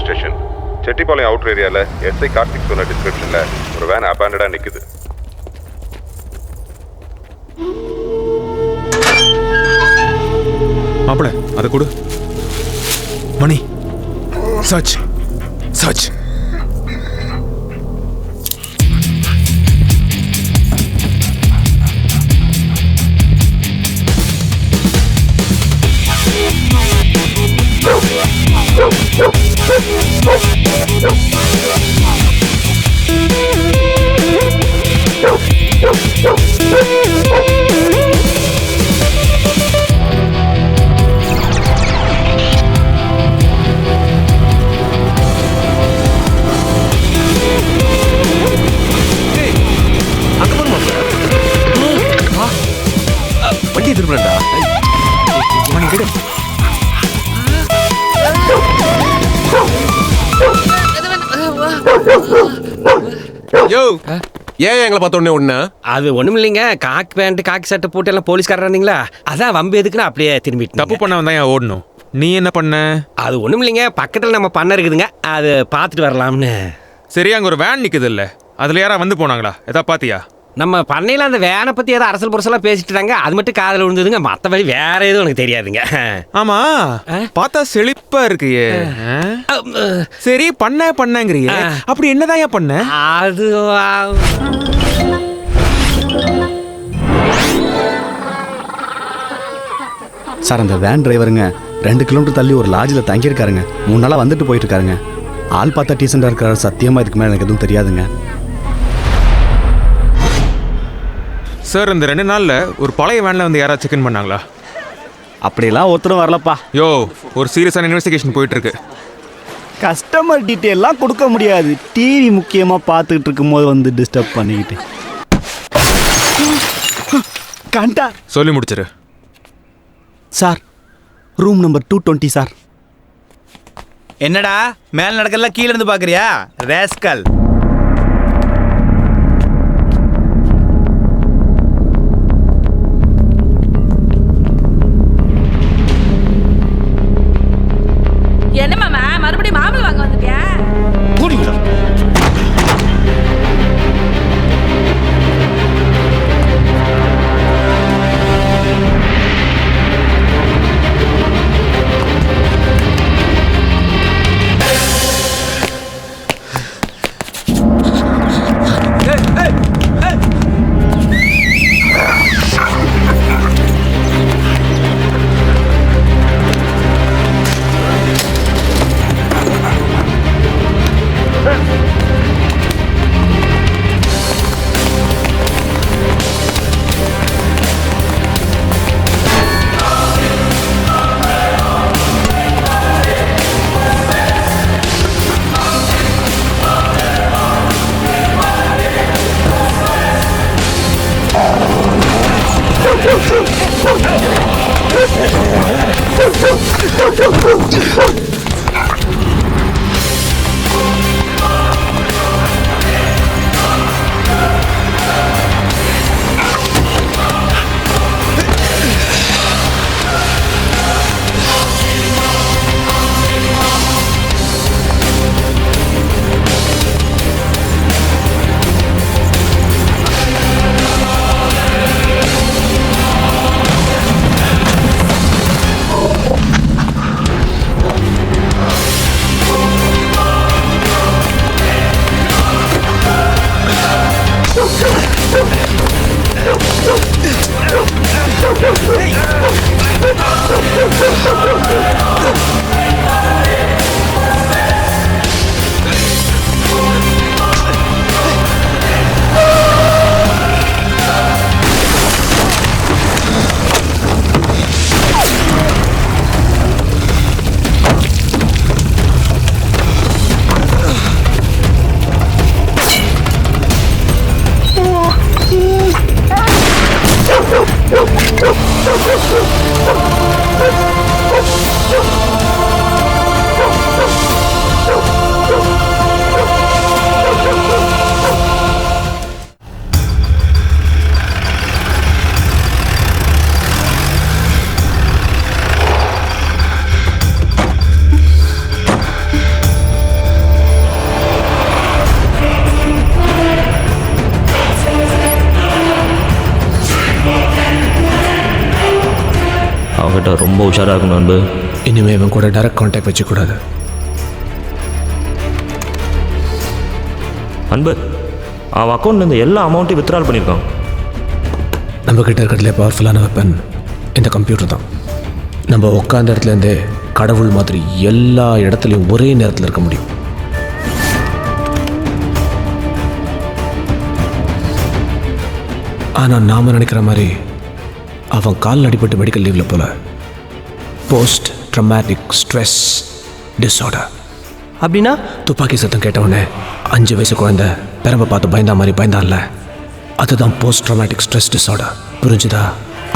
ஸ்டேஷன் செட்டிப்பாளையம் அவுட்டர் ஏரியாவில் எஸ்ஐ கார்த்திக் சொன்ன டிஸ்கிரிப்ஷனில் ஒரு வேன் அபாண்டடாக நிற்குது. மாப்பிள அதை கொடு. மணி சர்ச் சர்ச். வண்டி திருப்பா மணி கிட்ட. யோ ஏன் எங்களை பார்த்த உடனே ஒண்ணு? அது ஒண்ணும் இல்லைங்க, காக்கி பேண்ட் காக்கி சட்டை போட்டு எல்லாம் போலீஸ்காரர் இருந்தீங்களா, அதான் வம்பு எதுக்குன்னு அப்படியே திரும்பிட்டு. தப்பு பண்ண வந்தா ஏன் ஓடணும்? நீ என்ன பண்ண? அது ஒண்ணும் இல்லைங்க, பக்கத்துல நம்ம பண்ண இருக்குதுங்க, அது பார்த்துட்டு வரலாம்னு. சரி, அங்க ஒரு வேன் நிக்குது இல்ல, அதுல யாரா வந்து போனாங்களா? எதா பாத்தியா? நம்ம பண்ணையில அந்த வேனை பத்தி ஏதோ அரசல் புரசலா பேசிட்டு இருந்தாங்க, அது மட்டும் காதுல விழுந்ததுங்க, மத்தபடி வேற எதுவும் எனக்கு தெரியாதுங்க. ஆமா, பார்த்தா செழிப்பா இருக்கியே. சரி, பண்ணங்கிறியே, அப்படி என்னதான் பண்ண? அது சார், அந்த வேன் டிரைவருங்க 2 கிலோமீட்டர் தள்ளி ஒரு லாட்ஜில் தங்கியிருக்காருங்க. 3 நாளாக வந்துட்டு போயிட்டு இருக்காருங்க. ஆள் பார்த்தா டீசெண்டாக இருக்காரு. சத்தியமாக இதுக்கு மேலே எனக்கு எதுவும் தெரியாதுங்க. சார், இந்த 2 நாள்ல ஒரு பழைய வேன்ல வந்து யாராவது செக் இன் பண்ணாங்களா? அப்படியெல்லாம் ஒருத்தரும் வரலப்பா. யோ, ஒரு சீரியஸான இன்வெஸ்டிகேஷன் போயிட்டு இருக்கு. கஸ்டமர் டீட்டெயிலாம் கொடுக்க முடியாது. டிவி முக்கியமாக பார்த்துக்கிட்டு இருக்கும்போது வந்து டிஸ்டர்ப் பண்ணிக்கிட்டு. கண்டா சொல்லி முடிச்சிரு சார். Room number 220 sir. என்னடா மேல நடக்கலாம் கீழே இருந்து பாக்குறியா ரேஸ்கல்? என்ன மாமா மறுபடியும் மாம்பழம் வாங்க வந்துட்டியா? அவங்ககிட்ட ரொம்ப உஷாராக இருக்கணும் அன்பு. இனிமேல் இவன் கூட டைரக்ட் கான்டாக்ட் வச்சுக்கூடாது. அன்பு, அவன் அக்கௌண்ட்லேருந்து எல்லா அமௌண்ட்டையும் வித்ட்ரால் பண்ணியிருக்கான். நம்மக்கிட்ட இருக்கிறதுலே பவர்ஃபுல்லான வெப்பன் இந்த கம்ப்யூட்டர் தான். நம்ம உட்காந்த இடத்துலேருந்தே கடவுள் மாதிரி எல்லா இடத்துலையும் ஒரே நேரத்தில் இருக்க முடியும். ஆனால் நாம் நினைக்கிற மாதிரி அவன் கால் அடிபட்டு மெடிக்கல் லீவில் போல. Post traumatic stress disorder. அப்படின்னா துப்பாக்கி சத்தம் கேட்டவுடனே 5 வயசு குழந்தை பெரம்பை பார்த்து பயந்தா மாதிரி பயந்தான்ல, அதுதான் போஸ்ட் ட்ரமாட்டிக் ஸ்ட்ரெஸ் டிஸார்டர். புரிஞ்சுதா?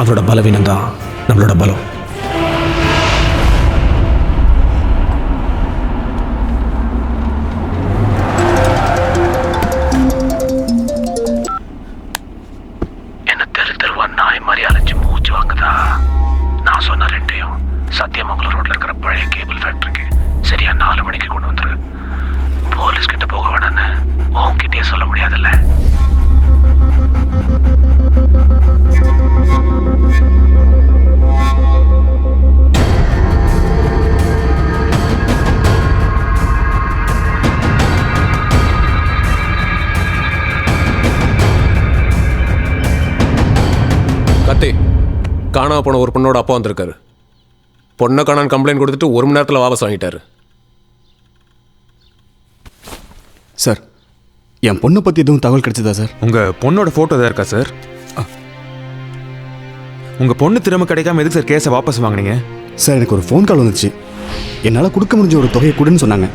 அவளோட பலவீனம் தான் நம்மளோட பலம். என்ன தெரு தெருவா நாய் மாதிரி அலைஞ்சு மூச்சு வாங்குதா? நான் சொன்ன ரெண்டையும் சத்தியமங்கலம் ரோட்ல இருக்கிற பழைய கேபிள் ஃபேக்டரிக்கு சரியா 4 மணிக்கு கொண்டு வந்துரு. போலீஸ் கிட்ட போக வேணான்னு உன்கிட்டயே சொல்ல முடியாதுல்ல. கத்தி காணாம போன ஒரு பொண்ணோட அப்பா வந்திருக்காரு. பொண்ணை காணான்னு கம்ப்ளைண்ட் கொடுத்துட்டு 1 மணி நேரத்தில் வாபஸ் வாங்கிட்டாரு. சார், என் பொண்ணை பற்றி எதுவும் தகவல் கிடைச்சதா சார்? உங்கள் பொண்ணோட ஃபோட்டோ தான் இருக்கா சார்? உங்கள் பொண்ணு திரும்ப கிடைக்காம எதுக்கு சார் கேஸை வாபஸ் வாங்கினீங்க? சார், எனக்கு ஒரு ஃபோன் கால் வந்துச்சு. என்னால் கொடுக்க முடிஞ்ச ஒரு தொகையை கொடுன்னு சொன்னாங்க.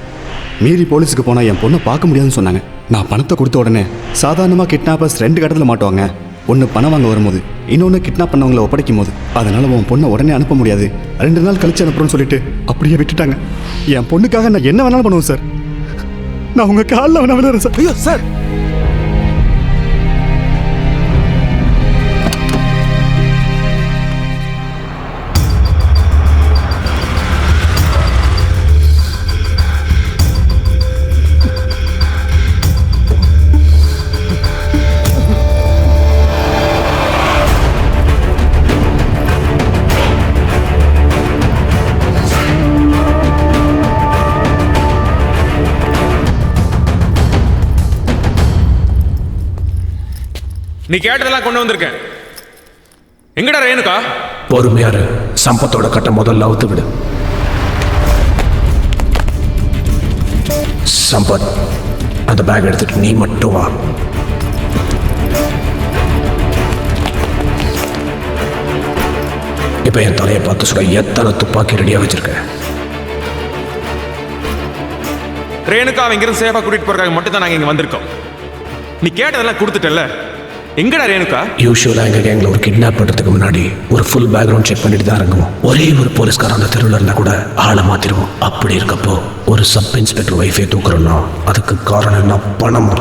மீறி போலீஸுக்கு போனால் என் பொண்ணை பார்க்க முடியாதுன்னு சொன்னாங்க. நான் பணத்தை கொடுத்த உடனே சாதாரணமாக கிட்னாப்பர்ஸ் 2 கட்டத்தில் மாட்டுவாங்க. ஒன்று பணம் வாங்க வரும்போது, இன்னொன்று கிட்னாப் பண்ணவங்களை ஒப்படைக்கும் போது. அதனால் உன் பொண்ணை உடனே அனுப்ப முடியாது, 2 நாள் கழிச்சு அனுப்புறோன்னு சொல்லிட்டு அப்படியே விட்டுட்டாங்க. என் பொண்ணுக்காக நான் என்ன வேணாலும் பண்ணுவேன் சார். நான் உங்கள் காலில் வேணா விழுறேன் சார். ஐயோ சார், நீ கேட்டதெல்லாம் கொண்டு வந்திருக்கேன். எங்கடா ரேணுகா? பொறுமையாரு, சம்பத்தோட கட்ட முதல்ல அவுத்து விடு. சம்பத், அந்த பேக் எடுத்துட்டு நீ மட்டும் வா. இப்ப என் தலையை பார்த்து சுட எத்தனை துப்பாக்கி ரெடியா வச்சிருக்க? ரேணுகா இங்கிருந்து சேஃபா கூட்டிட்டு போறதுக்காக மட்டும் தான் நாங்க இங்க வந்திருக்கோம். நீ கேட்டதெல்லாம் கொடுத்துட்டல, எங்கடா ரேணுகா? யூஸ்வலாக எங்கள் கேங்கில் ஒரு கிட்னாப் பண்ணுறதுக்கு முன்னாடி ஒரு ஃபுல் பேக்ரவுண்ட் செக் பண்ணிட்டு தான் இறங்குவோம். ஒரே ஒரு போலீஸ்காரன் அந்த தெருவில் இருந்தால் கூட ஆளை மாற்றிடுவோம். அப்படி இருக்கப்போ ஒரு சப் இன்ஸ்பெக்டர் ஒய்ஃபை தூக்குறோன்னா அதுக்கு காரணம் என்ன? பணம்.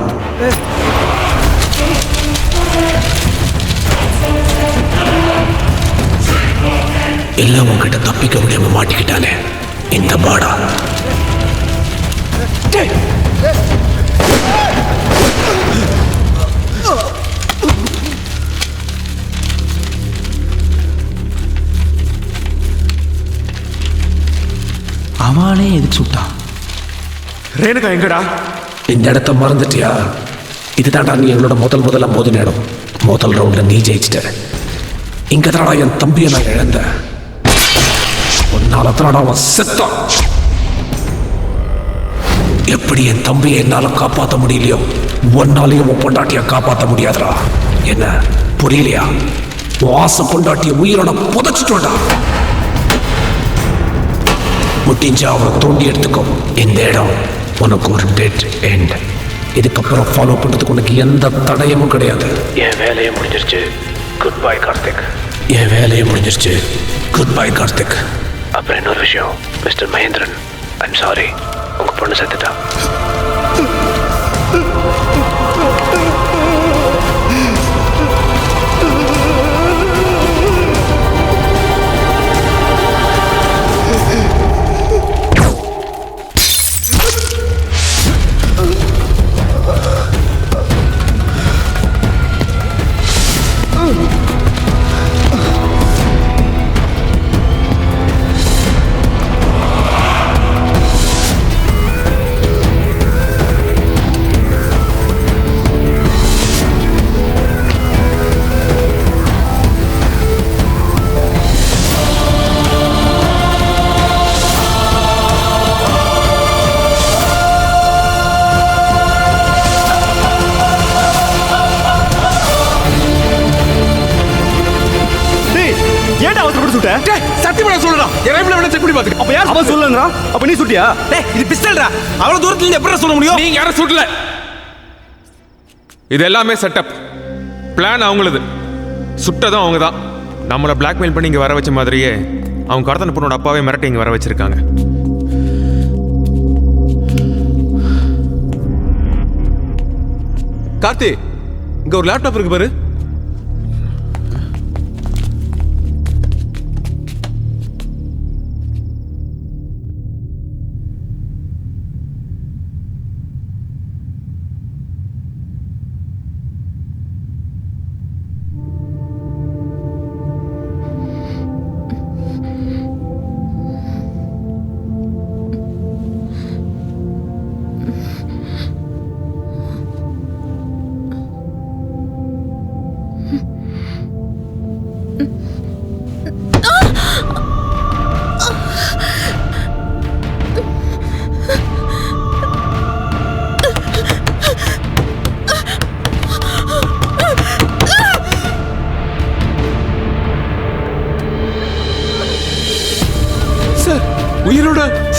எல்லாம் உங்ககிட்ட தப்பிக்க முடியாம மாட்டிக்கிட்டானே இந்த பாடா. அவனே எதுக்கு சுட்டான்? ரேணுகா எங்கடா? இந்த இடத்த மறந்துட்டியா? இதுதான்டா நீ எங்களோட முதல்ல மோதின இடம். முதல் ரவுண்ட்ல நீ ஜெயிச்சிட்ட. இங்க தானடா என் தம்பியை நான் இழந்தேன். உன்னால தானடா அவன் செத்தான். எப்படி என் தம்பியை என்னால காப்பாற்ற முடியலையோ ஒன்னாலையும் உன் பொண்டாட்டியை காப்பாற்ற முடியாதுடா. என்ன புரியலையா? ஆசை பொண்டாட்டியை உயிரோட புதைச்சிட்டோடா. முட்டிஞ்சா அவனை தோண்டி எடுத்துக்கோ. இந்த இடம் உனக்கு ஒரு டெட் எண்ட். இதுக்கப்புறம் ஃபாலோ பண்ணுறதுக்கு உனக்கு எந்த தடயமும் கிடையாது. என் வேலையை முடிஞ்சிருச்சு. Good bye Karthik. என் வேலையை முடிஞ்சிருச்சு. Good bye Karthik. அப்புறம் இன்னொரு விஷயம் மிஸ்டர் மகேந்திரன், ஐம் சாரி, உங்கள் பொண்ணு செத்துட்டா. சத்தியமா சொல்றா, என் ரைபிள் வேணா செக் பண்ணி பாத்துக்க. அப்ப யார் அவன் சொல்லலங்கறா? அப்ப நீ சுட்டியா? டேய் இது பிஸ்டல்டா. அவ்வளவு தூரத்துல இருந்து எப்படி சொல்ல முடியும்? நீங்க யாரும் சுடல. இது எல்லாமே செட்டப். பிளான் அவங்களுது. சுட்டதும் அவங்க தான். நம்மள பிளாக்மெயில் பண்ணி இங்க வர வச்ச மாதிரியே அவங்க கடத்தன பொண்ணோட அப்பாவே மிரட்டி இங்க வர வச்சிருக்காங்க. கார்த்தி, இங்க ஒரு லேப்டாப் இருக்கு பாரு.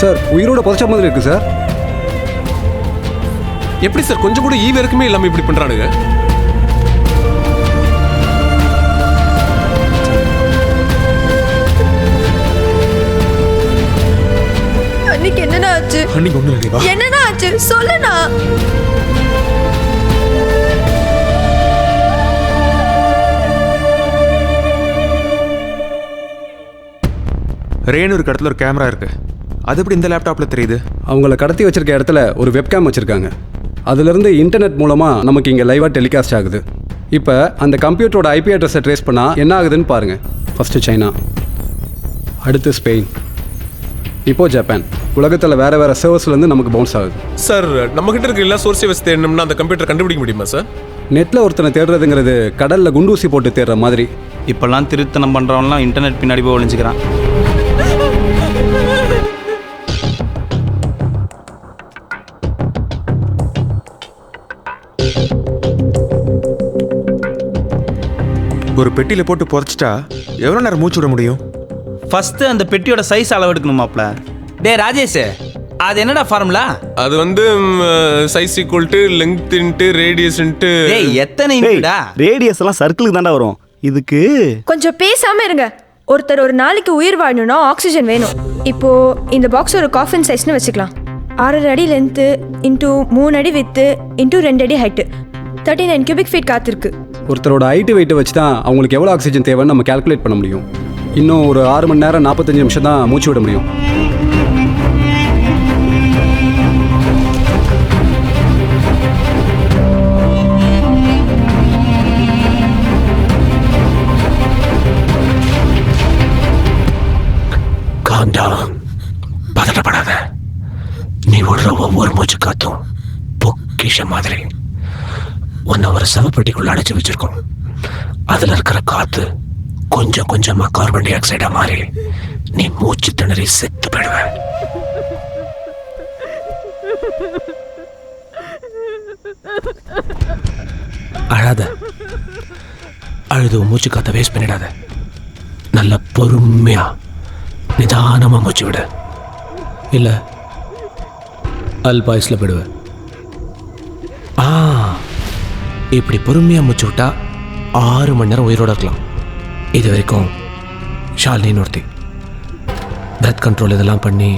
சார் உயிரோட புதைச்ச மாதிரி இருக்கு சார். எப்படி சார் கொஞ்சம் கூட ஈவ இருக்குமே இல்லாம இப்படி பண்றானுங்க? அன்னைக்கு என்னடா ஆச்சு? அன்னைக்கு ஒண்ணு இல்லையா? என்னடா ஆச்சு சொல்லுடா. ரேணு ஒரு இடத்துல ஒரு கேமரா இருக்கு. அது எப்படி இந்த லேப்டாப்ல தெரியுது? அவங்கள கடத்தி வச்சிருக்க இடத்துல ஒரு வெப்கேம் வச்சிருக்காங்க. அதுலேருந்து இன்டர்நெட் மூலமாக நமக்கு இங்கே லைவாக டெலிகாஸ்ட் ஆகுது. இப்போ அந்த கம்ப்யூட்டரோட ஐபி அட்ரஸை ட்ரேஸ் பண்ணால் என்ன ஆகுதுன்னு பாருங்கள். ஃபஸ்ட்டு சைனா, அடுத்து ஸ்பெயின், இப்போ ஜப்பான். உலகத்தில் வேறு வேறு சர்வர்ஸ்லேருந்து நமக்கு பவுன்ஸ் ஆகுது. சார் நம்மகிட்ட இருக்க எல்லா சோர்ஸை வச்சு தேடணும்னா அந்த கம்ப்யூட்டர் கண்டுபிடிக்க முடியுமா சார்? நெட்டில் ஒருத்தனை தேடுறதுங்கிறது கடலில் குண்டூசி போட்டு தேடுற மாதிரி. இப்போல்லாம் திருத்தனம் பண்ணுறவன்லாம் இன்டர்நெட் பின்னாடி போய் ஒழிஞ்சுக்கிறான். ஒரு பெட்டியில போட்டு புதைச்சிட்டா எவ்வளோ நேரம் மூச்சு விட முடியும்? ஃபர்ஸ்ட் அந்த பெட்டியோட சைஸ் அளவு எடுக்கணுமாப்ல. டே ராஜேஷ், அது என்னடா ஃபார்முலா? அது வந்து size equal to length into radius into எத்தனை ரேடியஸ் எல்லாம் சர்க்கிளுக்கு தாண்டா வரும். இதுக்கு கொஞ்சம் பேசாம இருங்க. ஒருத்தர் ஒரு நாளைக்கு உயிர் வாழணும்னா ஆக்சிஜன் வேணும். இப்போ இந்த பாக்ஸ் ஒரு காஃபின் சைஸ்னு வச்சுக்கலாம். 6 அடி லென்த்து இன்டூ 3 அடி வித்து இன்டூ 2 அடி ஹைட்டு 39 கியூபிக் ஃபீட் காத்திருக்கு. ஒருத்தரோட ஹைட்டு வெயிட்டை வச்சு தான் அவங்களுக்கு எவ்வளோ ஆக்சிஜன் தேவைன்னு நம்ம கால்குலேட் பண்ண முடியும். இன்னும் ஒரு 6 மணி நேரம் 45 நிமிஷம் தான் மூச்சு விட முடியும். பதட்டப்படாத. நீ விடுற ஒவ்வொரு மூச்சு காத்தும் பொக்கிஷ மாதிரி. உன்னை ஒரு சவப்பெட்டிக்குள்ள அடைச்சு வச்சிருக்கோம். அதுல இருக்கிற காத்து கொஞ்சம் கொஞ்சமா கார்பன் டை ஆக்சைடா மாறி நீ மூச்சு திணறி செத்து போயிடுவ. அழாத. அழுது மூச்சு காத்த வேஸ்ட் பண்ணிடாத. நல்ல பொறுமையா நிதானமா மூச்சு விட, இல்ல அல்பாயுஸ்ல போயிடுவ. இப்படி பொறுமையா மூச்சு விட்டா 6 மணி நேரம் உயிரோட இருக்கலாம். இது வரைக்கும் ஷாலினின்னு ஒருத்தி பிரெத் கண்ட்ரோல் இதெல்லாம் பண்ணி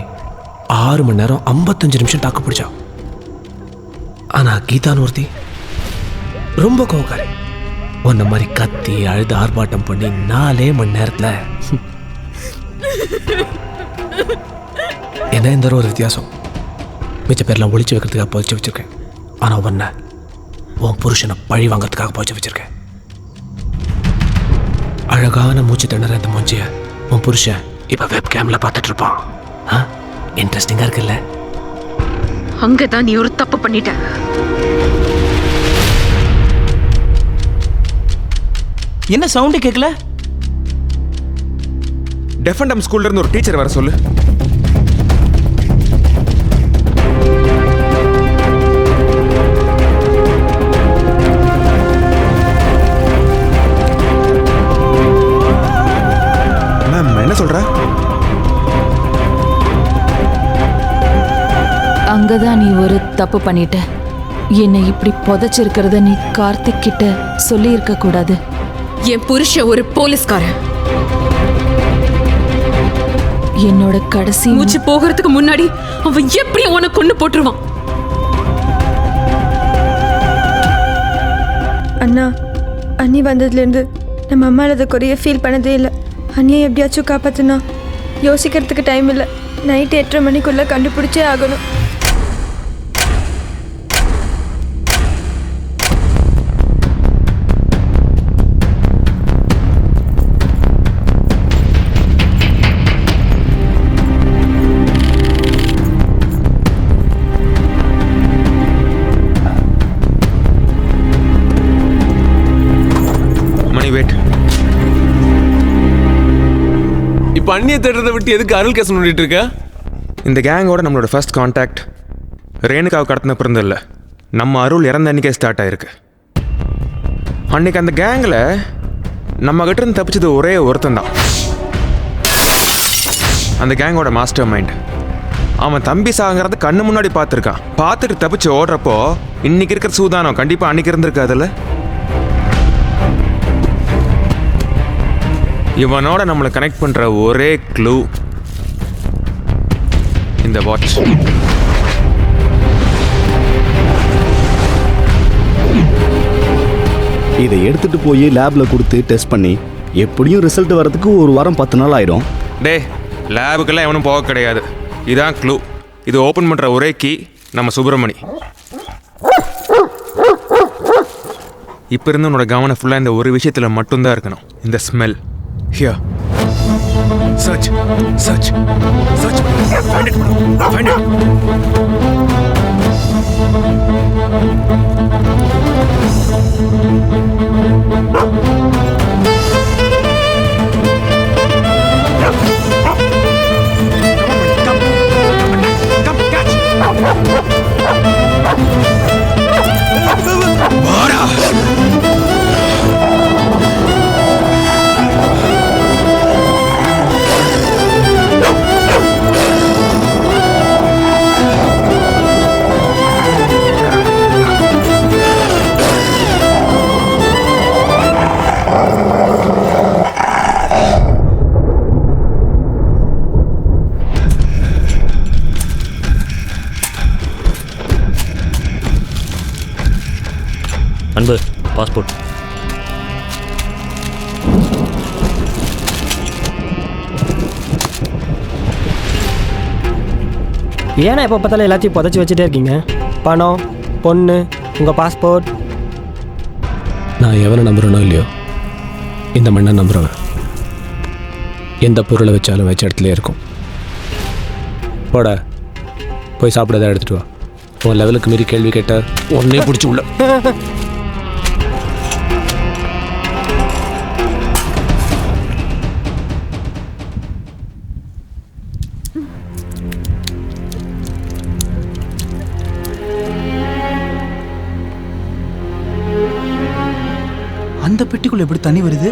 6 மணி நேரம் 55 நிமிஷம் தாக்கு பிடிச்சா. ஆனா கீதான்னு ஒருத்தி ரொம்ப கோவக்காரி. உன்ன மாதிரி கத்தி அழுது ஆர்ப்பாட்டம் பண்ணி 4 மணி நேரத்துல என்ன இந்த ஒரு வித்தியாசம். மிச்ச பேர்லாம் ஒழிச்சு வைக்கிறதுக்காக புதைச்சு வச்சிருக்கேன். ஆனா உன்னை உன் புருஷனை பழி வாங்கிறதுக்காக புதைச்சு வச்சிருக்கேன். அழகான மூச்சு திணற இந்த மூஞ்சிய உன் புருஷன் இப்ப வெப் கேம்ல பார்த்துட்டு இருப்பான். இன்ட்ரெஸ்டிங்கா இருக்குல்ல? அங்கதான் நீ ஒரு தப்பு பண்ணிட்ட. என்ன சவுண்ட் கேட்கல? டெஃபண்டம் ஸ்கூல்ல இருந்து ஒரு டீச்சர் வர சொல்லு. மேம் என்ன சொல்ற? அங்கதான் நீ ஒரு தப்பு பண்ணிட்ட. என்னை இப்படி புதைச்சிருக்கிறத நீ கார்த்திக் கிட்ட சொல்லி இருக்க கூடாது. என் புருஷன் ஒரு போலீஸ்காரன். என்னோட கடைசி மூச்சு போகிறதுக்கு முன்னாடி அவன் எப்படி உன்னை கொண்டு போட்டுருவான். அண்ணா, அண்ணி வந்ததுலேருந்து நம்ம அம்மா அதை குறைய ஃபீல் பண்ணதே இல்லை. அண்ணியை எப்படியாச்சும் காப்பாற்றுனா யோசிக்கிறதுக்கு டைம் இல்லை. நைட்டு 8:30 மணிக்குள்ளே கண்டுபிடிச்சே ஆகணும். இப்போ அண்ணியை தேடுறதை விட்டு எதுக்கு அருள் கேஸ் பண்ணிட்டு இருக்க? இந்த கேங்கோட நம்மளோட ஃபர்ஸ்ட் கான்டாக்ட் ரேணுகாவை கடத்தின பிறந்த இல்லை, நம்ம அருள் இறந்த அன்னைக்கே ஸ்டார்ட் ஆயிருக்கு. அன்னைக்கு அந்த கேங்கில் நம்ம கிட்ட இருந்து தப்பிச்சது ஒரே ஒருத்தன் தான். அந்த கேங்கோட மாஸ்டர் மைண்ட். அவன் தம்பி சாங்கிறத கண்ணு முன்னாடி பார்த்துருக்கான். பார்த்துட்டு தப்பிச்சு ஓடுறப்போ இன்னைக்கு இருக்கிற சூதானம் கண்டிப்பாக அன்னைக்கு இருந்திருக்காதுல்ல. இவனோட நம்மளை கனெக்ட் பண்ற ஒரே க்ளூ இந்த வாட்ச். இதை எடுத்துட்டு போய் லேப்ல கொடுத்து டெஸ்ட் பண்ணி எப்படியும் ரிசல்ட் வரதுக்கு 1 வாரம் 10 நாள் ஆயிடும். டே, லேபுக்கெல்லாம் எவனும் போக கிடையாது. இதான் க்ளூ. இது ஓப்பன் பண்ற ஒரே கீ நம்ம சுப்பிரமணி. இப்போ இருந்து உன்னோட கவனம் ஃபுல்லாக இந்த ஒரு விஷயத்தில் மட்டும்தான் இருக்கணும். இந்த smell. Here. Search. Search. Search. Find it. Find it. Come, catch. Bora. Passport. ஏன்னா எப்போ பார்த்தாலும் எல்லாத்தையும் புதைச்சி வச்சுட்டே இருக்கீங்க? பணம், பொண்ணு, உங்கள் பாஸ்போர்ட். நான் எவனை நம்புறேனோ இல்லையோ, இந்த மண்ணை நம்புறவன் எந்த பொருளை வச்சாலும் வச்ச இடத்துல இருக்கும். போட போய் சாப்பிட எடுத்துட்டு வா. உன் லெவலுக்கு மீறி கேள்வி கேட்ட ஒன்னே பிடிச்சி உள்ள. அந்த பெட்டிக்குள்ள எப்படி தண்ணி வருது?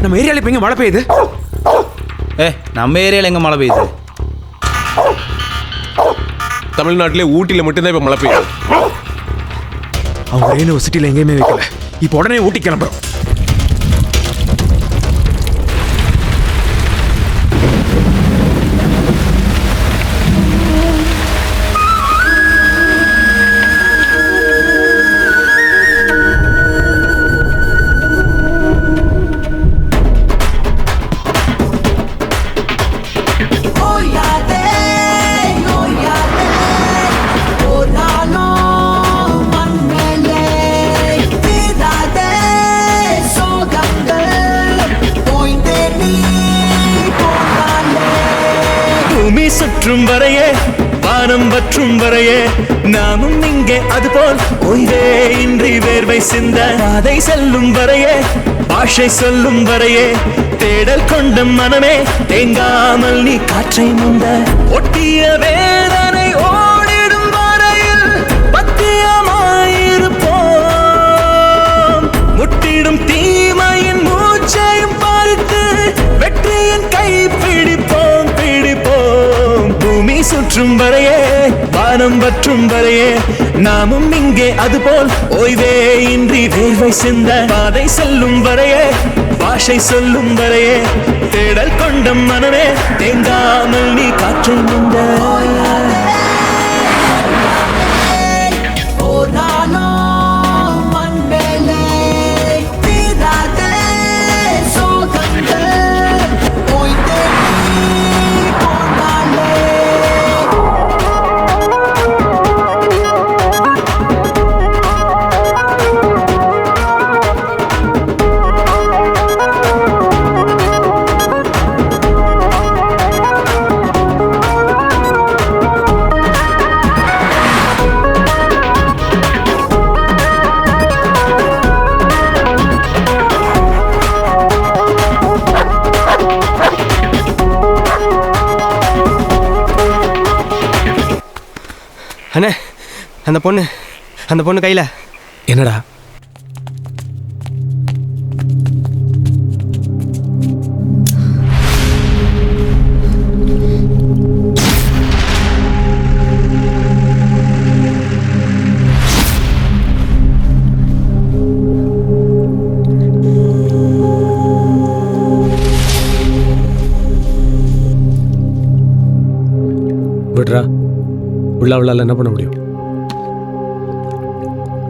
நம்ம ஏரியால இப்ப எங்க மழை பெய்யுது? நம்ம ஏரியால எங்க மழை பெய்யுது? தமிழ்நாட்டிலே ஊட்டியில மட்டும்தான் இப்ப மழை பெய்யுது. அவங்க யூனிவர்சிட்டியில எங்கேயுமே வைக்கல. இப்போ உடனே ஊட்டி கிளம்புறோம். சுற்றும் வரையே வானம் வற்றும் வரையே நாமும் இங்கே அதுபோல் ஓய்வே இன்றி வேர்வை சிந்த பாதை செல்லும் வரையே பாஷை சொல்லும் வரையே தேடல் கொண்ட மனமே தேங்காமல் நீ காற்றை முந்த ஒட்டிய வேதனை ஓடிடும் வரையில் பத்தியமாயிருப்போம் முட்டிடும் தீமையின் மூச்சையும் பார்த்து வெற்றியின் கை பிடிப்போம் பூமி சுற்றும் வரையே வானம் வற்றும் வரையே நாமும் இங்கே அதுபோல் ஓய்வே இன்றி வேர்வை சிந்த பாதை செல்லும் வரையே பாஷை சொல்லும் வரையே தேடல் கொண்ட மனமே தேங்காமல் நீ காற்றை முந்த அண்ணே, அந்த பொண்ணு கையில என்னடா? விடுறா, உள்ளாவில் என்ன பண்ண முடியும்?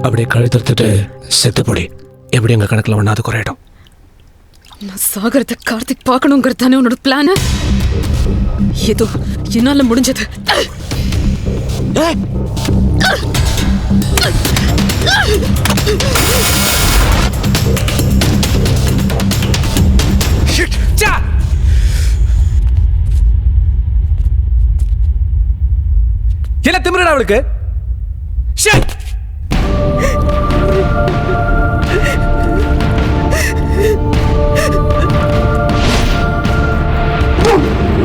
அப்படியே கழுத்தறுத்துட்டு செத்து போடி. எப்படி எங்கள் கணக்கில் ஒன்றாவது குறையிடும். நான் சாகரத்தை கார்த்திக் பார்க்கணுங்கிறது தானே உன்னோட பிளான்? ஏதோ என்னால முடிஞ்சது. என்ன திமிரடா அவளுக்கு?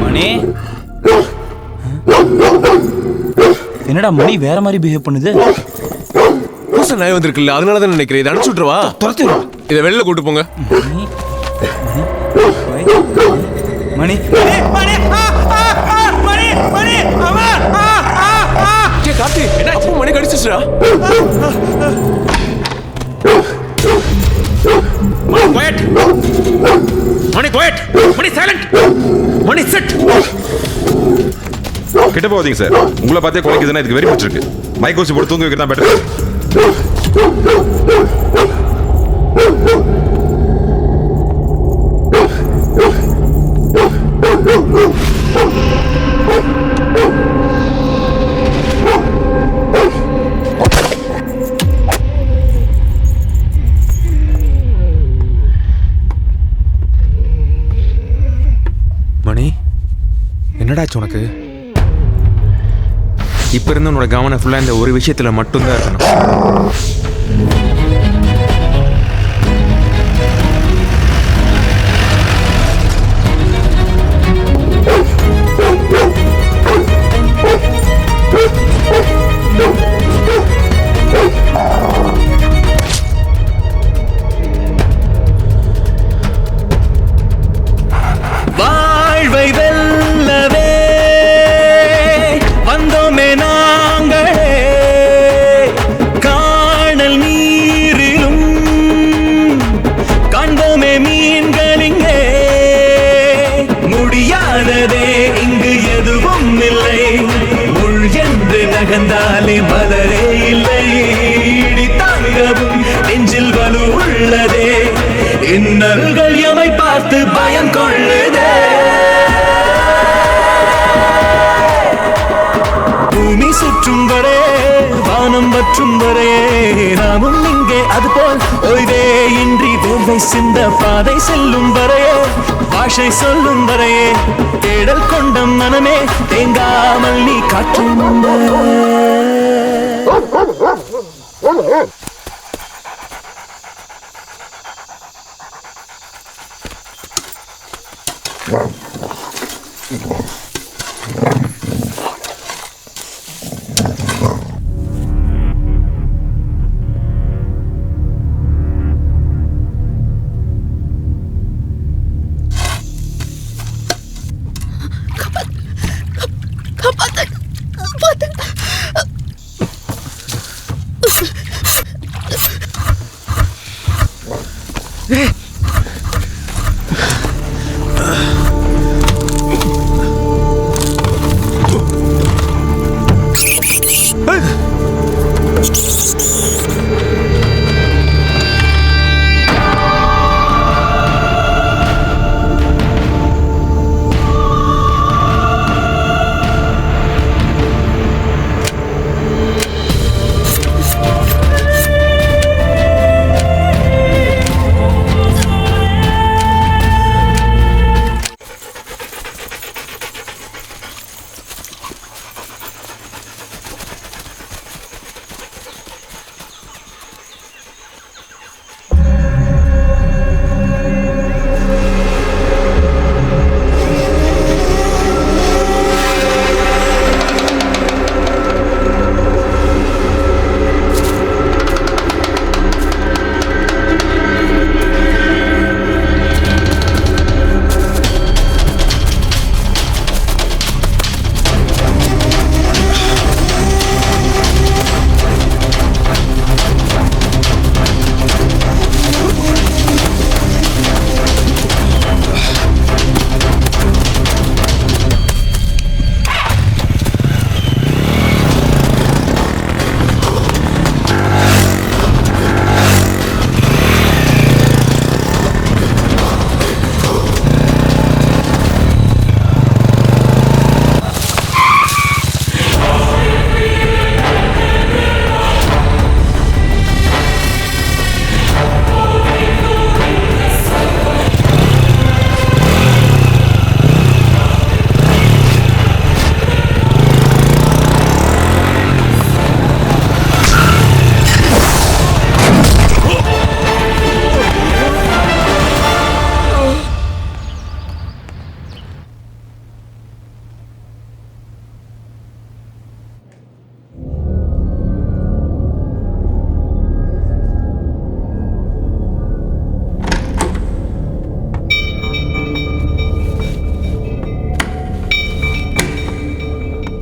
மணி என்னடா மணி வேற மாதிரி பிஹேவ் பண்ணுது? புதுசா நாய் வந்திருக்குல்ல, அதனால தான் நினைக்கிறேன். இதை அனுப்பிச்சு விட்டுருவா. துரத்தி இதை வெளில கூட்டு போங்க. மணி கார்த்தி, என்ன அப்போ மணி கடிச்சிச்சுடா. மணி சைலண்ட். மணி செட். கிட்ட போவீங்க சார். உங்களை பார்த்தே குறைக்குதுன்னா இதுக்கு வெறி பிடிச்சிருக்கு. மைக் ஊசி போட்டு தூங்க வைக்கிறதா பெட்டர். மணி, என்னடாச்சு உனக்கு? இப்ப இருந்து உன்னோட கவனம் ஃபுல்லா இந்த ஒரு விஷயத்துல மட்டும்தான் இருக்கணும். வாழ்வை வெல்லவே வந்தோமே நாங்களே, காணல் நீரிலும் காண்போமே மீன்களிங்கே. முடியாததே இங்கு எதுவும் இல்லை, முள் என்று நகர்ந்தாலே மலரே இல்லை. இடி தாங்கவும் நெஞ்சில் வலு உள்ளதே, இன்னல்கள் எமை பார்த்து பயம் கொள்ளுதே. பூமி சுற்றும் வரை வானம் வற்றும் வரை நாமும் இங்கே அதுபோல் ஓய்வே இன்றி வேர்வை சிந்த பாதை செல்லும் வரையே, பாஷை சொல்லும் வரையே, தேடல் கொண்ட மனமே தேங்காமல் நீ காற்றும்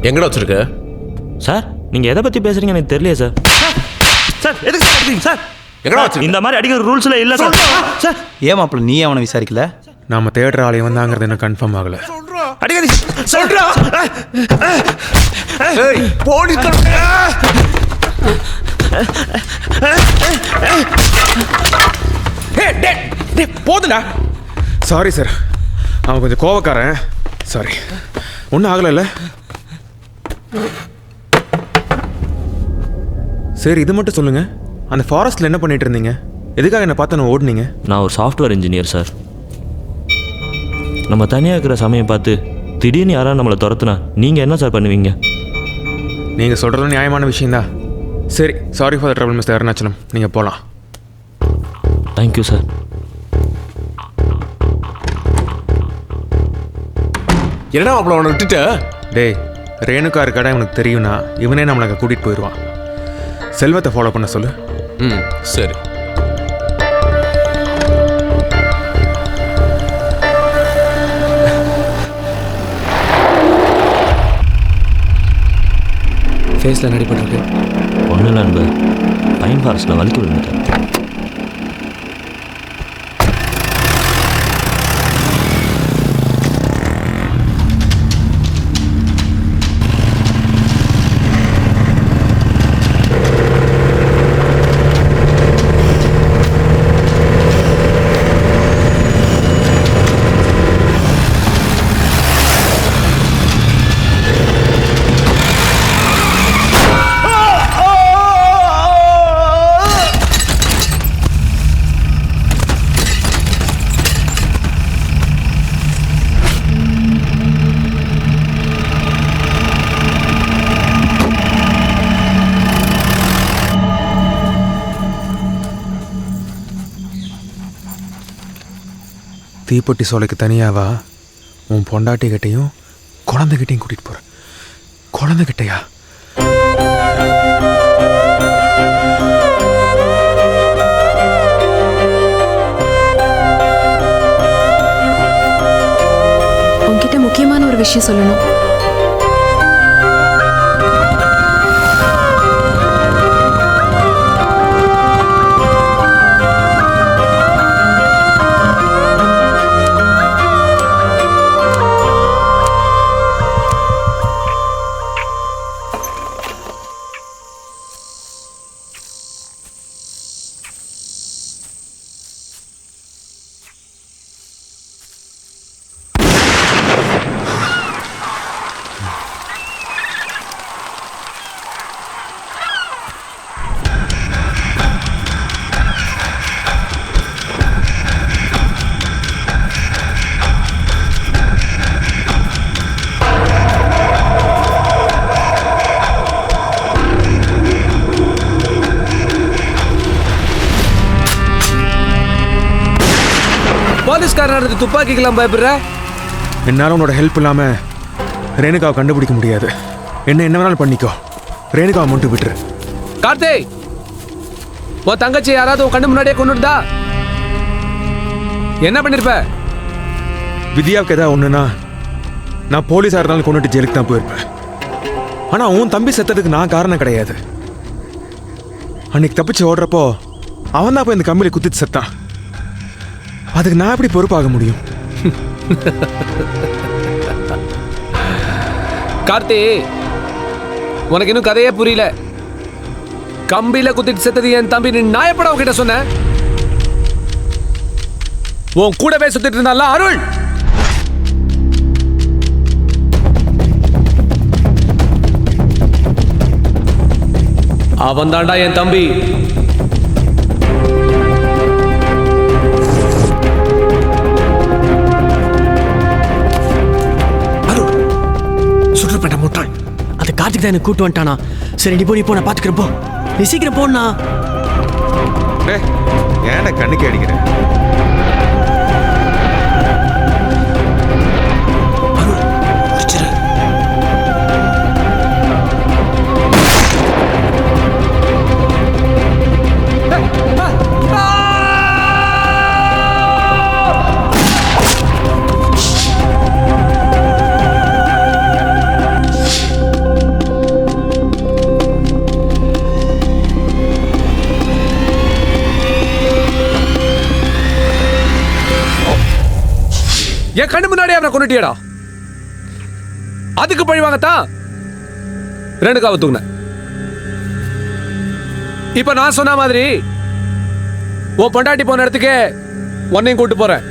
எங்கடா வச்சிருக்க? சார் நீங்கள் எதை பற்றி பேசுகிறீங்க எனக்கு தெரியலையே சார். சார் எதுக்கு சார் அடிக்கிறீங்க சார்? எங்கடா வச்சிருக்க? இந்த மாதிரி அடிக்கிற ரூல்ஸில் இல்லை சார். சார் ஏன் மாப்பிள்ள நீ அவனை விசாரிக்கல? நாம தேடுற ஆளை வந்தாங்கிறது எனக்கு கன்ஃபார்ம் ஆகல. அடிக்காதீங்க சொல்றா. போலீஸ் போதுடா. சாரி சார், அவன் கொஞ்சம் கோவக்காரன். சாரி, ஒன்றும் ஆகலைல்ல? சரி, இது மட்டும் சொல்லுங்க, அந்த ஃபாரஸ்ட்ல என்ன பண்ணிட்டு இருந்தீங்க? எதுக்காக என்ன பார்த்து நான் ஓடுனீங்க? நான் ஒரு சாஃப்ட்வேர் இன்ஜினியர் சார். நம்ம தனியாக இருக்கிற சமயம் பார்த்து திடீர்னு யாராவது நம்மளை துரத்துனா நீங்கள் என்ன சார் பண்ணுவீங்க? நீங்கள் சொல்கிறது நியாயமான விஷயம்தான். சரி, sorry for the trouble mister Arunachalam, நீங்கள் போகலாம். Thank you sir. என்னடா அவளை அவனை விட்டுட்ட? டேய், ரேணுகா இருக்காடா இவனுக்கு தெரியும்னா இவனே நம்மளை அங்கே கூட்டிகிட்டு போயிடுவான். செல்வத்தை ஃபாலோ பண்ண சொல்லு. ம் சரி. ஃபேஸில் நடிப்பட்டிருக்கு. ஒன்றும் இல்லை அன்பு, பைன் ஃபாரஸ்ட்டில் வலிக்கு விழுந்துட்டேன். தீப்பெட்டி சோலைக்கு தனியாவா? உன் பொண்டாட்டிக்கிட்டையும் குழந்தைகிட்டையும் கூட்டிகிட்டு போகிறேன். குழந்தைகிட்டையா? உன்கிட்ட முக்கியமான ஒரு விஷயம் சொல்லணும். போலீஸ்காரன் துப்பாக்கிக்கெல்லாம் பயப்படுற? என்னால் உன்னோட ஹெல்ப் இல்லாமல் ரேணுகாவை கண்டுபிடிக்க முடியாது. என்ன வேணாலும் பண்ணிக்கோ, ரேணுகாவை மட்டும் விட்டுரு. கார்த்தி, உன் தங்கச்சி யாராவது உன் கண்ணு முன்னாடியே கொண்டுட்டா என்ன பண்ணிருப்ப? வித்யாவுக்கு ஏதாவது ஒன்றுனா நான் போலீஸாக இருந்தாலும் கொண்டுட்டு ஜெயிலுக்கு தான் போயிருப்பேன். ஆனால் உன் தம்பி செத்ததுக்கு நான் காரணம் கிடையாது. அன்னைக்கு தப்பிச்சு ஓடுறப்போ அவன் தான் போய் இந்த கம்பியில் குத்திட்டு செத்தான். அதுக்கு நான் எப்படி பொறுப்பாக முடியும்? கார்த்தி, உனக்கு இன்னும் கதையே புரியல. கம்பியில குத்திட்டு செத்தது என் தம்பி, நீ நாயப்பட கிட்ட சொன்ன. உன் கூடவே சுத்திட்டு இருந்தால அருள். அவன் தாண்டா என் தம்பி. சுற்றுப்பட்ட முட்டாள், அந்த கார்த்திக் தான் எனக்கு கூட்டு வந்துட்டானா? சரி, நீ போ, நான் பாத்துக்கிறேன். போ, நீ சீக்கிரம் போனா. ஏன்டா கண்ணுக்கு அடிக்கிறேன்? என் கண்ணு முன்னாடி அவனை கொண்டுட்டியடா. அதுக்கு பழி வாங்கத்தான் ரேணுகாவை தூக்குனேன். இப்ப நான் சொன்ன மாதிரி உன் பொண்டாட்டி போன இடத்துக்கு உன்னையும் கூட்டு போறேன்.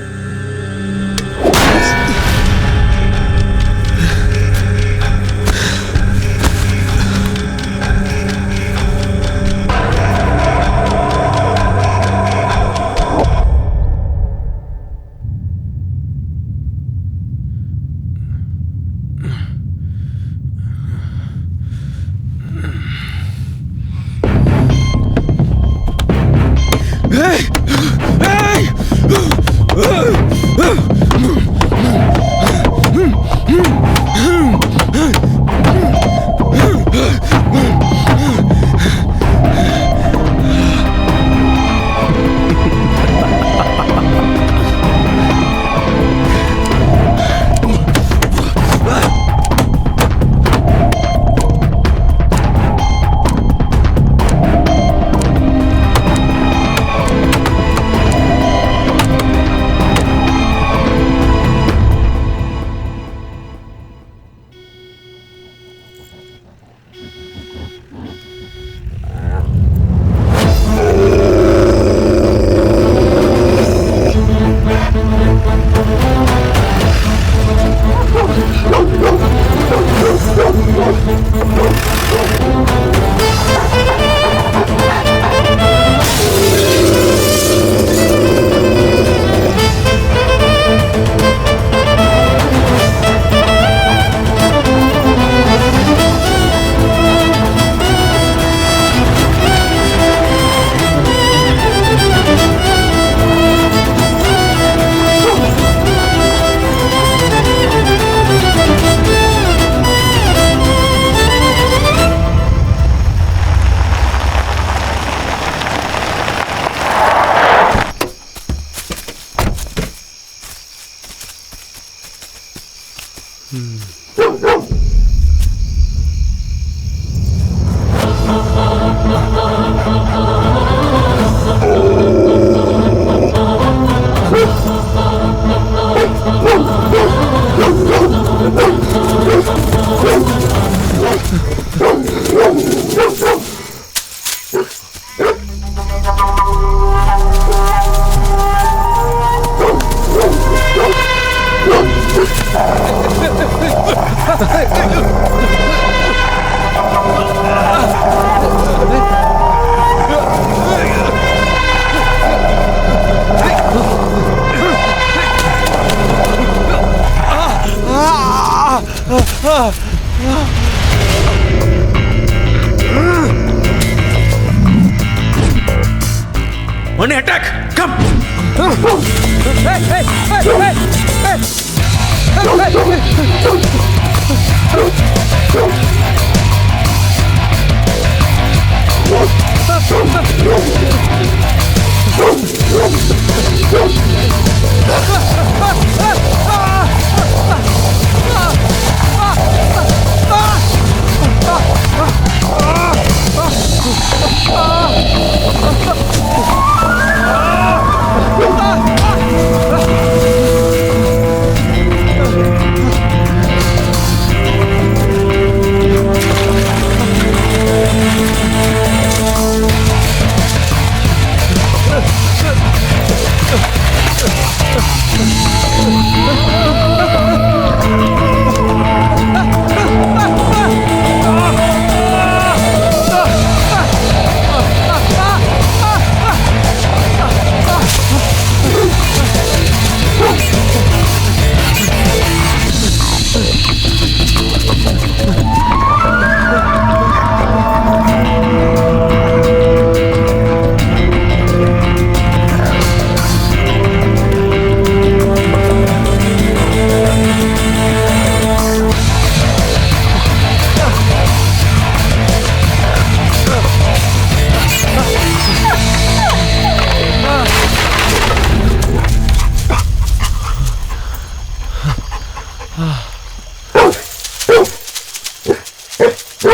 One attack! Come!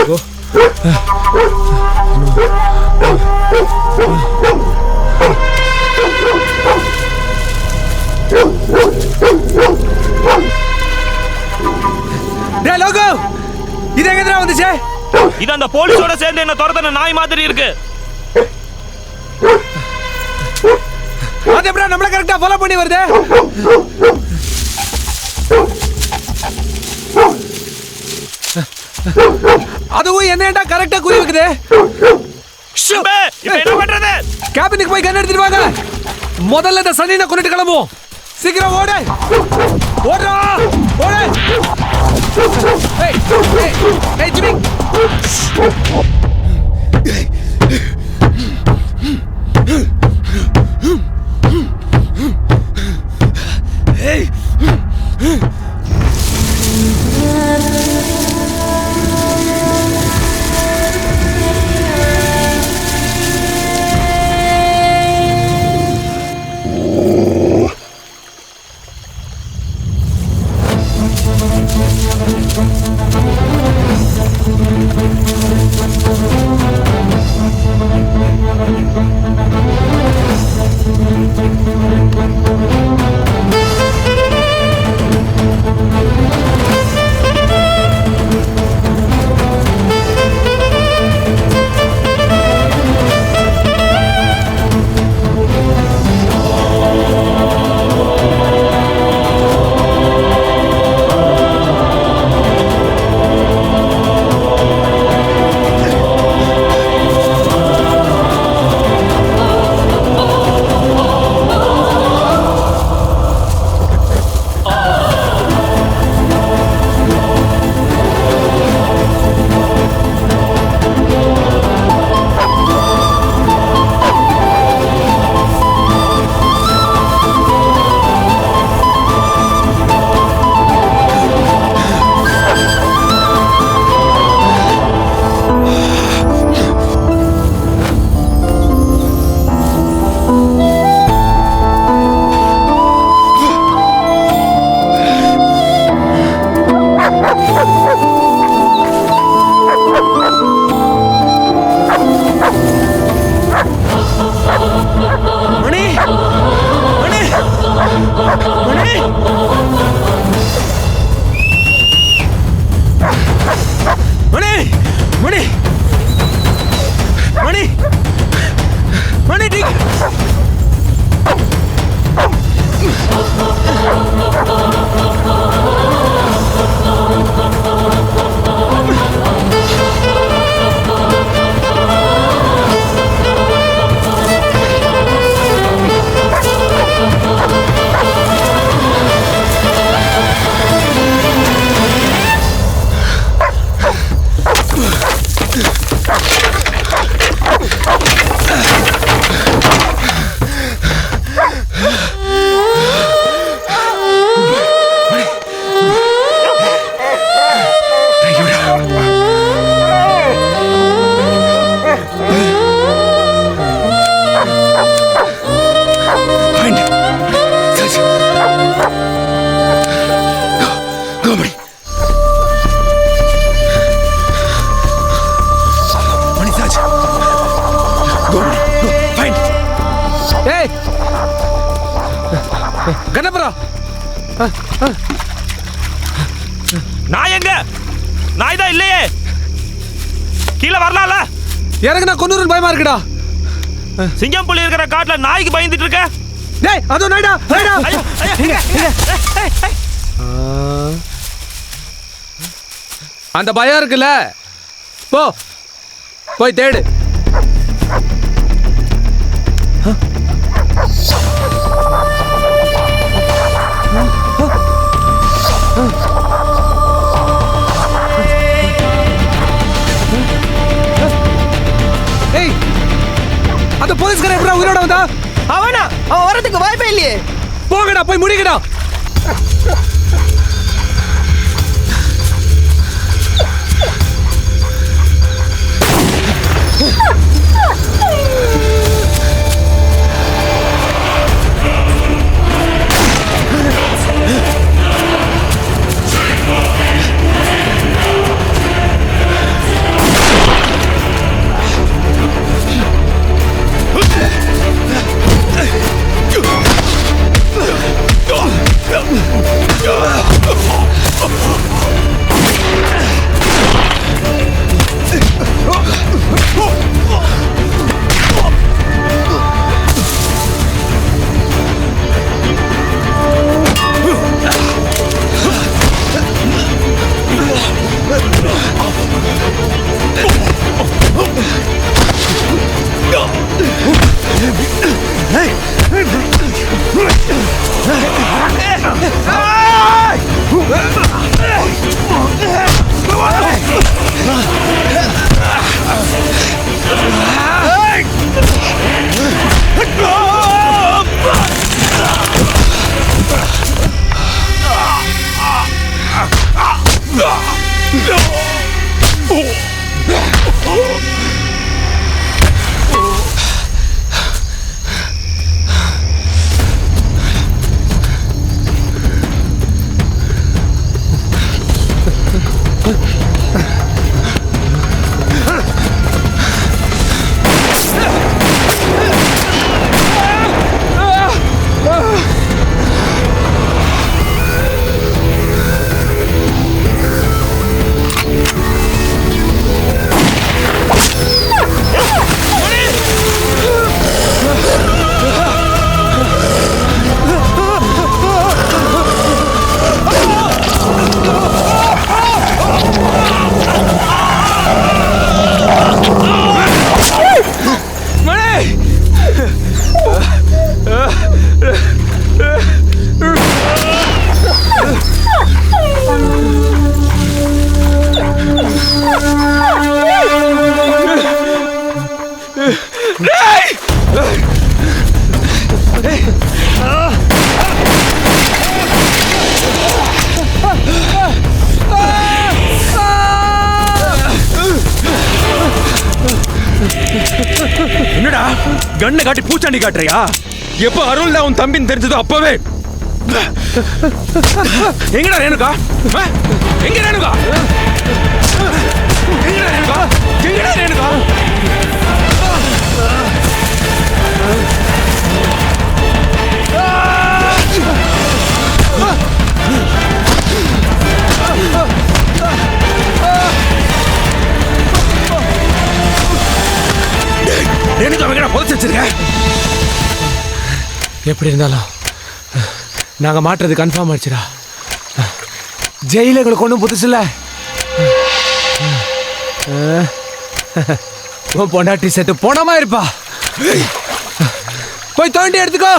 Go. போலீஸே இது அந்த போலீஸோட சேர்ந்து என்ன துரத்துன நாய் மாதிரி இருக்கு. அது எப்படா நம்மள கரெக்டா ஃபாலோ பண்ணி வருது? அதுவும் என்னடா கரெக்டா குறி வைக்குது? இப்போ என்ன பண்றது? கேபினுக்கு போய் கன் எடுத்துட்டு வாங்க. முதல்ல இந்த சனினை கொண்டுட்டு கிளம்புவோம். சீக்கிரம் ஓடு. ஓடுறா. ஓடு. ஏய் ஏய் ஏய் ஜிமி. ஏய் கண்ணபுரா நாய் எங்க? நாய் தான் இல்லையே. கீழே வரலாம்ல? எனக்கு நான் கொன்னூரன் பயமா இருக்குடா. சிங்கம் புலி இருக்கிற காட்டுல நாய்க்கு பயந்துட்டு இருக்க? டேய் அதோ நாய்டா நாய்டா. அந்த பயம் இருக்குல்ல, போ போய் தேடு. ஏய் அந்த போலீஸ்காரன் எப்படா உயிரோட வந்தா? அவன் வரதுக்கு வாய்ப்பே இல்லையே. போங்கடா போய் முடிங்கடா. என்னடா கண்ணை காட்டி பூச்சாண்டி காட்டுறியா? எப்ப அருள் உன் தம்பின்னு தெரிஞ்சதோ அப்பவே. எங்கடா ரேணுகா? எங்க ரேணுகா? எங்கடா ரேணுகா? எங்கடா ரேணுகா? ரேணுகா எங்கடா புதைச்சு வச்சிருக்க? எப்படி இருந்தாலும் நாங்க மாட்டுறது கன்ஃபார்ம் ஆயிடுச்சுடா. ஜெயில எங்களுக்கு ஒன்றும் புதுசு இல்லை. உன் பொண்டாட்டி செத்து போனமா இருப்பா. போய் தோண்டி எடுத்துக்கோ.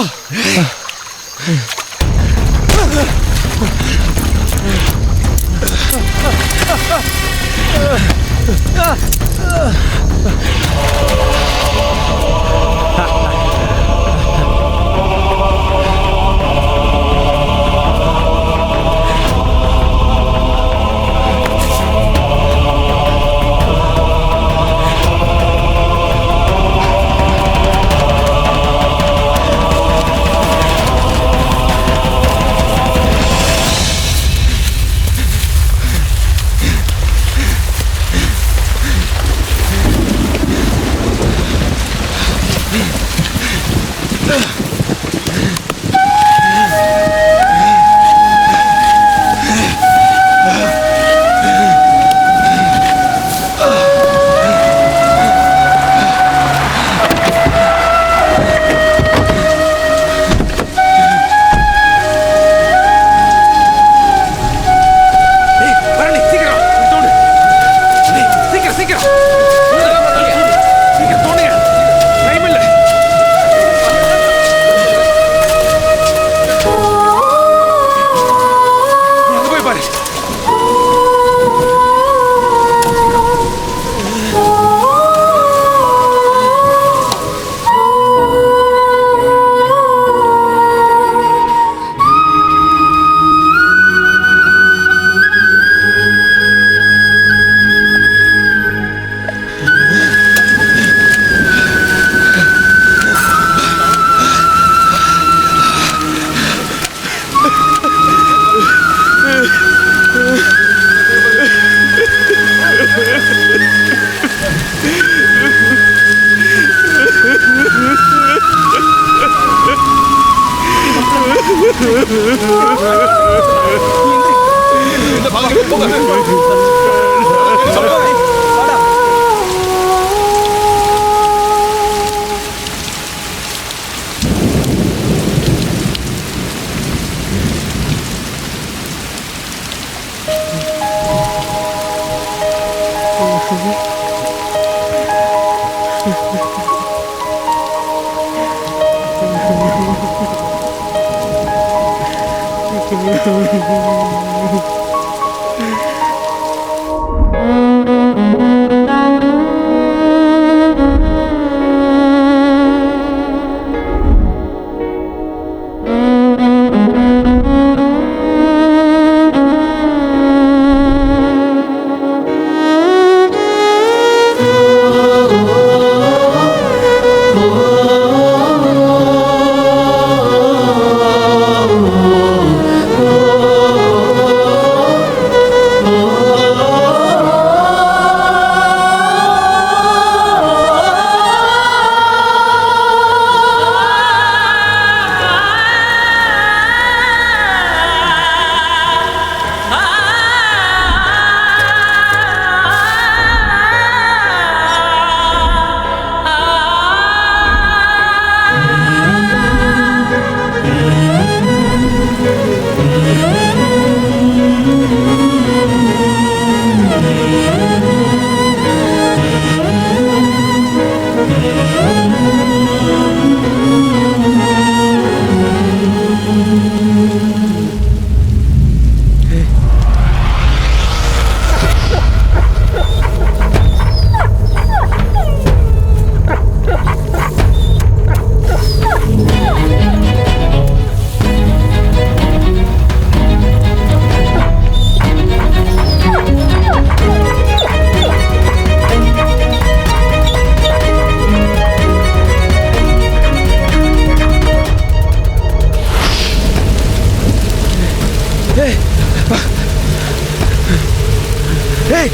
ஏய்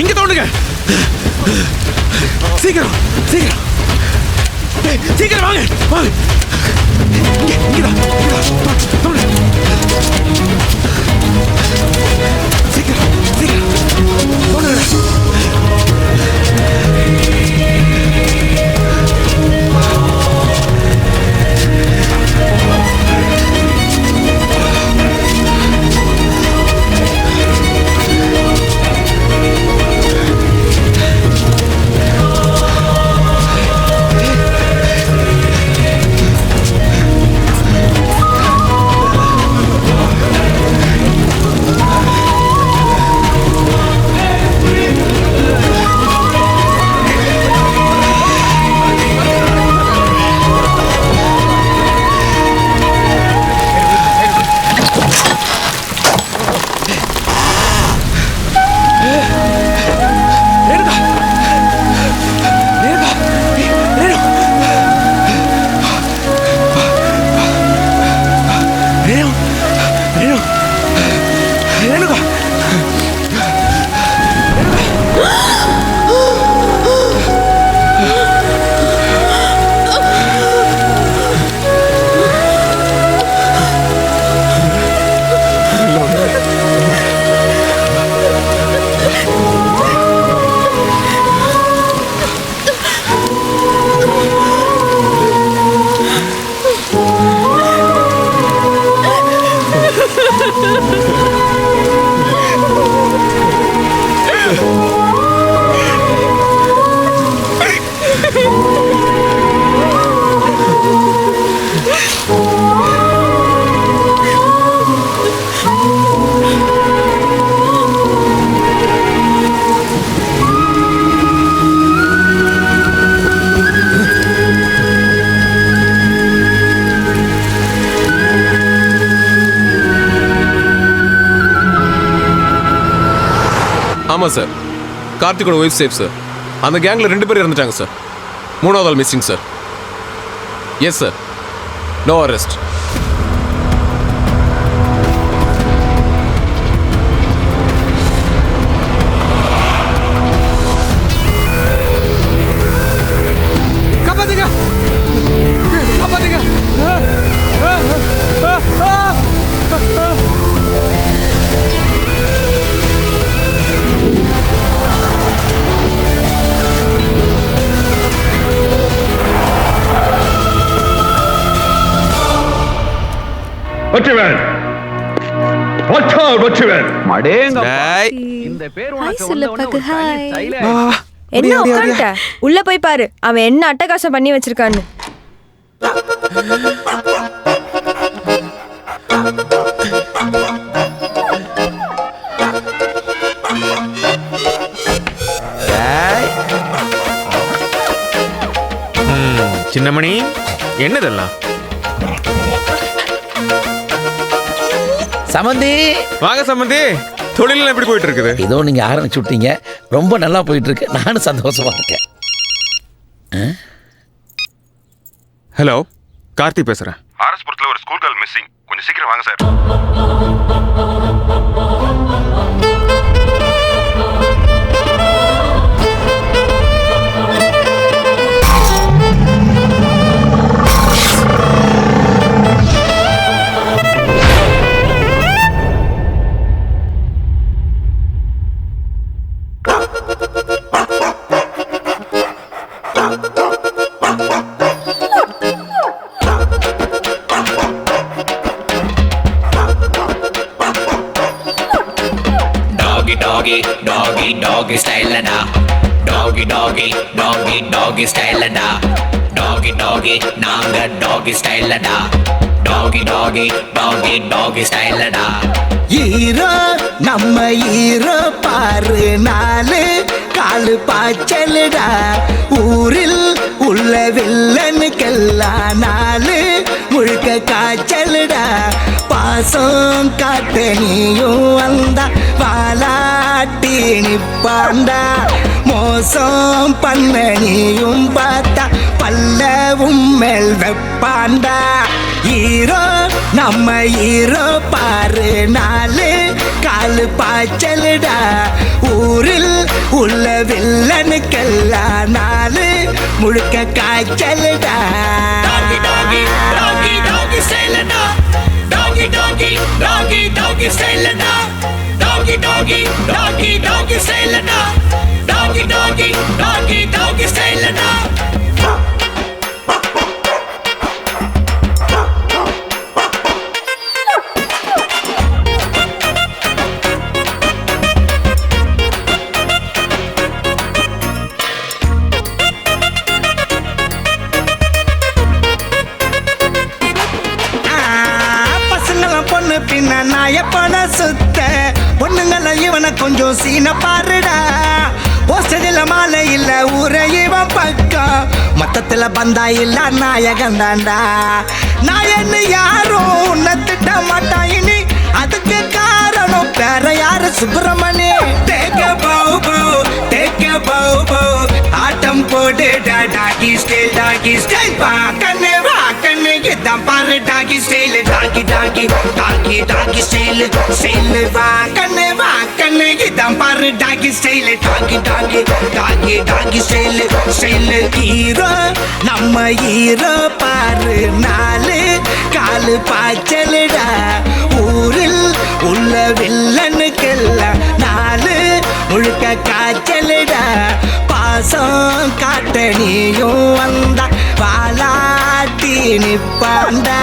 இங்க தோண்டுங்க. சீக்கிரம் சீக்கிரம். ஏய் சீக்கிரம் வாங்க வாங்க. இங்கதான் தோண்டு. சீக்கிரம் சீக்கிரம் தோண்டுங்க. ஆமாம் சார், கார்த்திகோட ஒய்ஃப் சேஃப் சார். அந்த கேங்கில் 2 பேர் இறந்துட்டாங்க சார். 3வது ஆள் missing sir. Yes sir, no arrest. காப்பாத்துங்க காப்பாத்துங்க. Vetrivel, watch out Vetrivel. இந்த பேர் உனக்கு வந்த உடனே என்ன உட்கார்ந்துட்ட? உள்ள போய் பாரு அவன் என்ன அட்டகாசம் பண்ணி வச்சிருக்கான்னு. சின்னமணி, என்னதெல்லாம்? சமந்தி, வாங்க சமந்தி. தொழில் எப்படி போயிட்டு இருக்குது? ஏதோ நீங்க ஆரம்பிச்சு விட்டீங்க, ரொம்ப நல்லா போயிட்டு இருக்கு. நானும் சந்தோஷமா இருக்கேன். ஹலோ, கார்த்தி பேசுறேன். ஆர்எஸ்புரத்தில் ஒரு ஸ்கூல் கேர்ள் மிஸ்ஸிங். கொஞ்சம் சீக்கிரம் வாங்க sir. Doggy style da, doggy style da, doggy naanga doggy style da, doggy style da. ஈரோ நம்ம ஈரோ பாரு, 4 காலு பாய்ச்சலுடா. ஊரில் உள்ள வில்லனுக்கெல்லாம் 4 முழுக்க காய்ச்சலுடா. பாசம் காட்ட நீயும் வந்தா வாலாட்டி நிப்பாண்டா. மோசம் பண்ண நீயும் பார்த்தா பல்லவும் மேல் வெப்பாண்டா. ஈரோ நம்ம ஈரோ பாரு, 4 காலு பாய்ச்சலுடா ஊரில் உள்ள வில்லனுக்கெல்லாம் நாலு முழுக்க காய்ச்சலுடா Doggy, doggy, doggy, doggy, sailor now. Doggy, doggy, doggy, doggy, sailor now. Doggy, doggy, doggy, doggy, sailor now. Doggy, doggy, doggy, doggy, sailor now. பொண்ணு பின்ன நாயப்பட சுத்த பொண்ணுங்கள இவனை கொஞ்சம் சீன பாருடா போஸ்டரில் மாலை இல்ல ஊரை இவன் பக்கம் மொத்தத்துல பந்தா இல்ல நாயகன் தாண்டா நாயன்னு யாரும் உன்னை திட்ட மாட்டான் இனி அதுக்கு காரணம் வேற யாரு சுப்பிரமணி தேக்க பௌ ஆட்டம் போடு டாகி ஸ்டைல் வா கண்ணு இதான் பாரு டாகி ஸ்டைல் டாகி ஸ்டைல் வா கண்ணு இதான் பாரு டாகி ஸ்டைல் டாகி ஸ்டைல் ஹீரோ நம்ம ஹீரோ பாரு நாலு காலு பாய்ச்சலுடா ஊரில் உள்ள வில்லனுக்கெல்லாம் நாலு முழுக்க காய்ச்சலுடா பாசம் காட்ட நீயும் வந்தா வாலாட்டி நிப்பாண்டா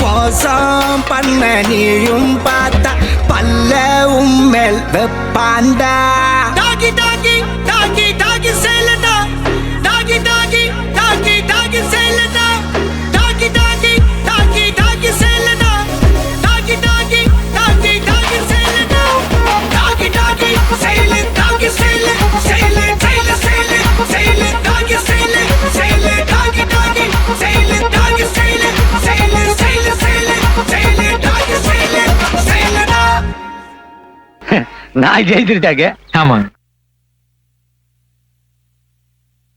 மோசம் பண்ண நீயும் பார்த்தா பல்ல உம்மேல் வெப்பாண்டா Doggy, doggy, doggy, doggy, sailor now. Doggy, doggy, doggy, doggy, sailor now. Doggy, doggy, doggy, doggy, sailor now. Doggy, doggy, doggy, doggy, sailor now. Doggy, doggy, sailor, doggy, sailor, sailor, sailor, sailor, sailor, doggy, sailor, sailor, doggy, doggy, sailor, doggy, sailor, sailor, sailor, sailor, sailor, doggy, sailor, sailor now. நான் ஜெயிச்சிருட்டாங்க. ஆமாங்க.